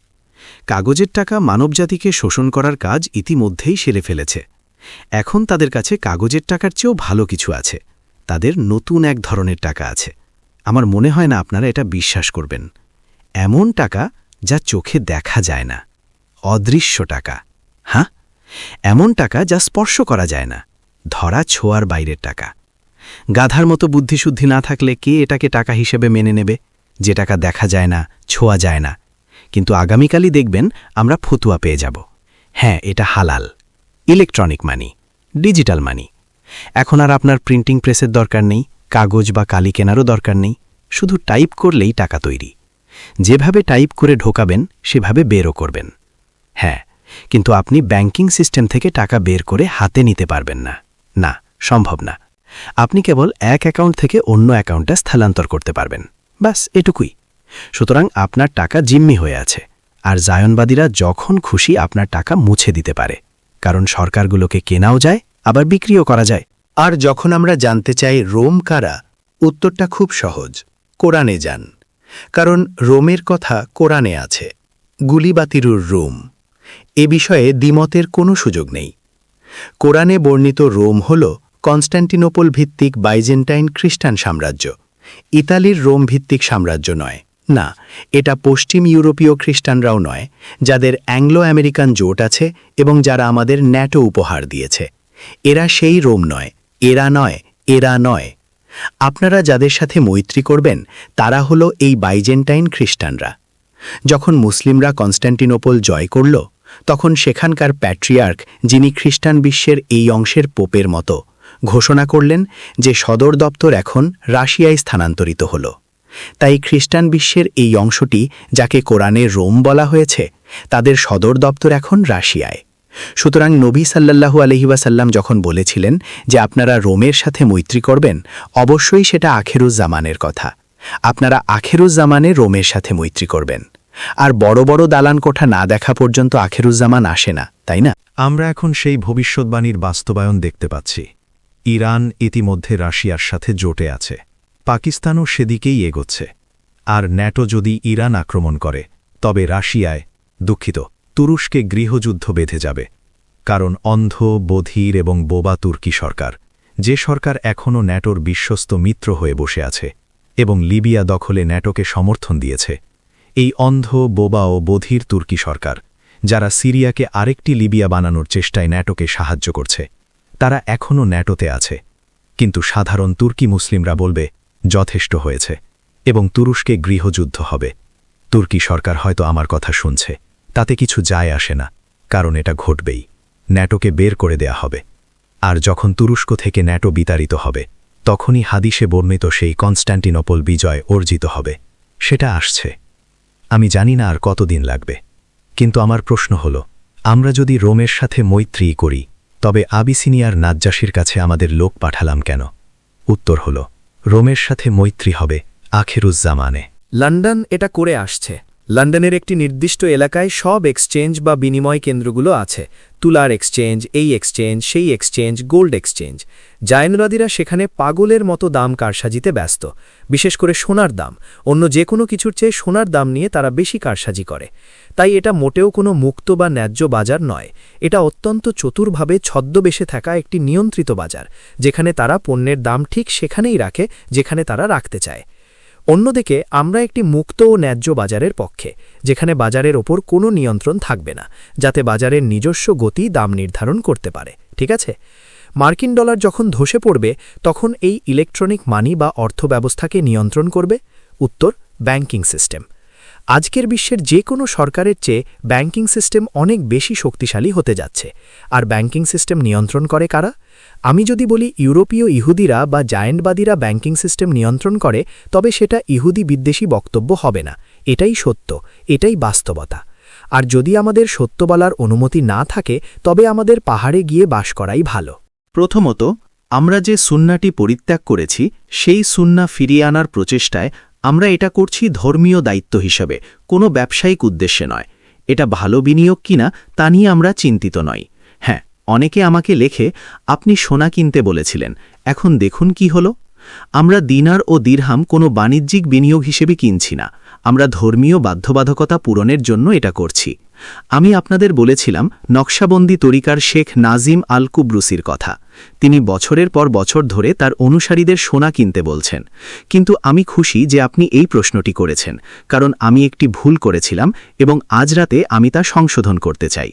কাগজের টাকা মানবজাতিকে শোষণ করার কাজ ইতিমধ্যেই সেরে ফেলেছে। এখন তাদের কাছে কাগজের টাকার চেয়েও ভালো কিছু আছে। তাদের নতুন এক ধরনের টাকা আছে। আমার মনে হয় না আপনারা এটা বিশ্বাস করবেন। এমন টাকা যা চোখে দেখা যায় না, অদৃশ্য টাকা। হ্যাঁ, এমন টাকা যা স্পর্শ করা যায় না, ধরা ছোঁয়ার বাইরের টাকা। গাধার মতো বুদ্ধিশুদ্ধি না থাকলে কে এটাকে টাকা হিসেবে মেনে নেবে, যে টাকা দেখা যায় না, ছোঁয়া যায় না? কিন্তু আগামীকালই দেখবেন আমরা ফতুয়া পেয়ে যাব। হ্যাঁ, এটা হালাল, ইলেকট্রনিক মানি, ডিজিটাল মানি। এখন আর আপনার প্রিন্টিং প্রেসের দরকার নেই, কাগজ বা কালি কেনারও দরকার নেই। শুধু টাইপ করলেই টাকা তৈরি। যেভাবে টাইপ করে ঢোকাবেন সেভাবে বেরও করবেন। হ্যাঁ, কিন্তু আপনি ব্যাংকিং সিস্টেম থেকে টাকা বের করে হাতে নিতে পারবেন না। না, সম্ভব না। আপনি কেবল এক অ্যাকাউন্ট থেকে অন্য অ্যাকাউন্টে স্থানান্তর করতে পারবেন, ব্যাস এটুকুই। সুতরাং আপনার টাকা জিম্মি হয়ে আছে, আর জায়নবাদীরা যখন খুশি আপনার টাকা মুছে দিতে পারে, কারণ সরকারগুলোকে কেনাও যায় আবার বিক্রিও করা যায়। আর যখন আমরা জানতে চাই রোম কারা, উত্তরটা খুব সহজ, কোরআনে যান। কারণ রোমের কথা কোরআনে আছে, গুলিবাতিরুর রোম। এ বিষয়ে দ্বিমতের কোনো সুযোগ নেই। কোরআনে বর্ণিত রোম হল কনস্ট্যান্টিনোপল ভিত্তিক বাইজেন্টাইন খ্রিস্টান সাম্রাজ্য, ইতালির রোম ভিত্তিক সাম্রাজ্য নয়। না, এটা পশ্চিম ইউরোপীয় খ্রিস্টানরাও নয়, যাদের অ্যাংলো আমেরিকান জোট আছে এবং যারা আমাদের ন্যাটো উপহার দিয়েছে। এরা সেই রোম নয়, এরা নয়, এরা নয়। আপনারা যাদের সাথে মৈত্রী করবেন তারা হল এই বাইজেন্টাইন খ্রিস্টানরা। যখন মুসলিমরা কনস্ট্যান্টিনোপল জয় করল, তখন সেখানকার প্যাট্রিয়ার্ক, যিনি খ্রিস্টান বিশ্বের এই অংশের পোপের মতো, ঘোষণা করলেন যে সদর দপ্তর এখন রাশিয়ায় স্থানান্তরিত হল। তাই খ্রিস্টান বিশ্বের এই অংশটি, যাকে কোরআনে রোম বলা হয়েছে, তাদের সদর দপ্তর এখন রাশিয়ায়। সুতরাং নবী সাল্লাল্লাহু আলাইহি ওয়াসাল্লাম যখন বলেছিলেন যে আপনারা রোমের সাথে মৈত্রী করবেন, অবশ্যই সেটা আখেরুজ্জামানের কথা। আপনারা আখেরুজ্জামানে রোমের সাথে মৈত্রী করবেন। আর বড় বড় দালান কোঠা না দেখা পর্যন্ত আখেরুজ্জামান আসে না, তাই না? আমরা এখন সেই ভবিষ্যৎবাণীর বাস্তবায়ন দেখতে পাচ্ছি। ইরান ইতিমধ্যে রাশিয়ার সাথে জোটে আছে, পাকিস্তানও সেদিকেই এগোচ্ছে। আর ন্যাটো যদি ইরান আক্রমণ করে, তবে রাশিয়ায়, দুঃখিত, তুরস্কে গৃহযুদ্ধ বেঁধে যাবে। কারণ অন্ধ, বধির এবং বোবা তুর্কি সরকার, যে সরকার এখনও ন্যাটোর বিশ্বস্ত মিত্র হয়ে বসে আছে এবং লিবিয়া দখলে ন্যাটোকে সমর্থন দিয়েছে, এই অন্ধ, বোবা ও বধির তুর্কি সরকার, যারা সিরিয়াকে আরেকটি লিবিয়া বানানোর চেষ্টায় ন্যাটোকে সাহায্য করছে, তারা এখনও ন্যাটোতে আছে। কিন্তু সাধারণ তুর্কি মুসলিমরা বলবে যথেষ্ট হয়েছে এবং তুরস্কে গৃহযুদ্ধ হবে। তুর্কি সরকার হয়তো আমার কথা শুনছে, তাতে কিছু যায় আসে না, কারণ এটা ঘটবেই। ন্যাটোকে বের করে দেয়া হবে। আর যখন তুরস্ক থেকে ন্যাটো বিতাড়িত হবে, তখনই হাদিসে বর্ণিত সেই কনস্ট্যান্টিনোপল বিজয় অর্জিত হবে। সেটা আসছে। আমি জানি না আর কতদিন লাগবে, কিন্তু আমার প্রশ্ন হল, আমরা যদি রোমের সাথে মৈত্রী করি, তবে আবিসিনিয়ার নাজ্জাশির কাছে আমাদের লোক পাঠালাম কেন? উত্তর হল, রোমের সাথে মৈত্রী হবে আখেরুজ্জামানে। লন্ডন এটা করে আসছে। লন্ডনের একটি নির্দিষ্ট এলাকায় সব এক্সচেঞ্জ বা বিনিময় কেন্দ্রগুলো আছে। তুলার এক্সচেঞ্জ, এই এক্সচেঞ্জ, সেই এক্সচেঞ্জ, গোল্ড এক্সচেঞ্জ। জায়নবাদীরা সেখানে পাগলের মতো দাম কারসাজিতে ব্যস্ত, বিশেষ করে সোনার দাম। অন্য যে কোনো কিছুর চেয়ে সোনার দাম নিয়ে তারা বেশি কারসাজি করে। তাই এটা মোটেও কোনো মুক্ত বা ন্যায্য বাজার নয়। এটা অত্যন্ত চতুরভাবে ছদ্মবেশে থাকা একটি নিয়ন্ত্রিত বাজার, যেখানে তারা পণ্যের দাম ঠিক সেখানেই রাখে যেখানে তারা রাখতে চায়। অন্যদিকে আমরা একটি মুক্ত ও ন্যায্য বাজারের পক্ষে, যেখানে বাজারের ওপর কোনো নিয়ন্ত্রণ থাকবে না, যাতে বাজারের নিজস্ব গতি দাম নির্ধারণ করতে পারে। ঠিক আছে? মার্কিন ডলার যখন ধসে পড়বে, তখন এই ইলেকট্রনিক মানি বা অর্থব্যবস্থাকে নিয়ন্ত্রণ করবে? উত্তর, ব্যাংকিং সিস্টেম। আজকের বিশ্বের যে কোনো সরকারের চেয়ে ব্যাংকিং সিস্টেম অনেক বেশি শক্তিশালী হতে যাচ্ছে। আর ব্যাংকিং সিস্টেম নিয়ন্ত্রণ করে কারা? আমি যদি বলি ইউরোপীয় ইহুদিরা বা জায়েন্টবাদীরা ব্যাংকিং সিস্টেম নিয়ন্ত্রণ করে, তবে সেটা ইহুদি বিদ্বেষী বক্তব্য হবে না। এটাই সত্য, এটাই বাস্তবতা। আর যদি আমাদের সত্য বলার অনুমতি না থাকে, তবে আমাদের পাহাড়ে গিয়ে বাস করাই ভালো। প্রথমত, আমরা যে সুন্নাটি পরিত্যাগ করেছি, সেই সুন্না ফিরিয়ে আনার প্রচেষ্টায় আমরা এটা করছি ধর্মীয় দায়িত্ব হিসাবে, কোনো ব্যবসায়িক উদ্দেশ্যে নয়। এটা ভালো বিনিয়োগ কিনা তা নিয়ে আমরা চিন্তিত নই। হ্যাঁ, অনেকে আমাকে লেখে, আপনি সোনা কিনতে বলেছিলেন, এখন দেখুন কি হলো। আমরা দিনার ও দিরহাম কোনো বাণিজ্যিক বিনিয়োগ হিসেবে কিনছি না, আমরা ধর্মীয় বাধ্যবাধকতা পূরণের জন্য এটা করছি। আমি আপনাদের বলেছিলাম নকশাবন্দি তরিকার শেখ নাজিম আল কুবরুসির কথা। তিনি বছরের পর বছর ধরে তার অনুসারীদের সোনা কিনতে বলছেন। কিন্তু আমি খুশি যে আপনি এই প্রশ্নটি করেছেন, কারণ আমি একটি ভুল করেছিলাম এবং আজ রাতে আমি তা সংশোধন করতে চাই।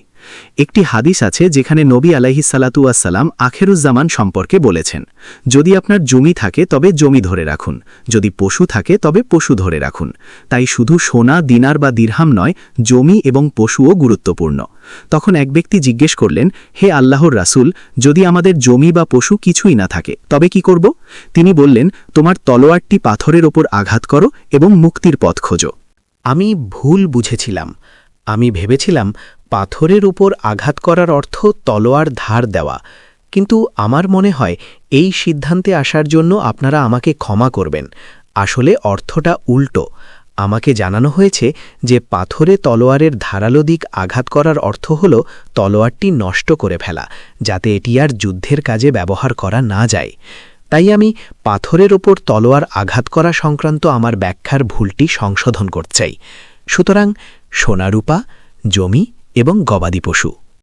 একটি হাদিস আছে যেখানে নবী আলাইহিস সালাতু ওয়াস সালাম আখেরুজ্জামান সম্পর্কে বলেছেন, যদি আপনার জমি থাকে তবে জমি ধরে রাখুন, যদি পশু থাকে তবে পশু ধরে রাখুন। তাই শুধু সোনা, দিনার বা দিরহাম নয়, জমি এবং পশুও গুরুত্বপূর্ণ। তখন এক ব্যক্তি জিজ্ঞেস করলেন, হে আল্লাহর রাসূল, যদি আমাদের জমি বা পশু কিছুই না থাকে তবে কি করব? তিনি বললেন, তোমার তলোয়ারটি পাথরের ওপর আঘাত করো এবং মুক্তির পথ খোঁজো। আমি ভুল বুঝেছিলাম। আমি ভেবেছিলাম পাথরের উপর আঘাত করার অর্থ তলোয়ার ধার দেওয়া। কিন্তু আমার মনে হয় এই সিদ্ধান্তে আসার জন্য আপনারা আমাকে ক্ষমা করবেন। আসলে অর্থটা উল্টো। আমাকে জানানো হয়েছে যে পাথরে তলোয়ারের ধারালো দিক আঘাত করার অর্থ হল তলোয়ারটি নষ্ট করে ফেলা, যাতে এটি আর যুদ্ধের কাজে ব্যবহার করা না যায়। তাই আমি পাথরের ওপর তলোয়ার আঘাত করা সংক্রান্ত আমার ব্যাখ্যার ভুলটি সংশোধন করতে চাই। সুতরাং সোনারূপা, জমি এবং গবাদি পশু।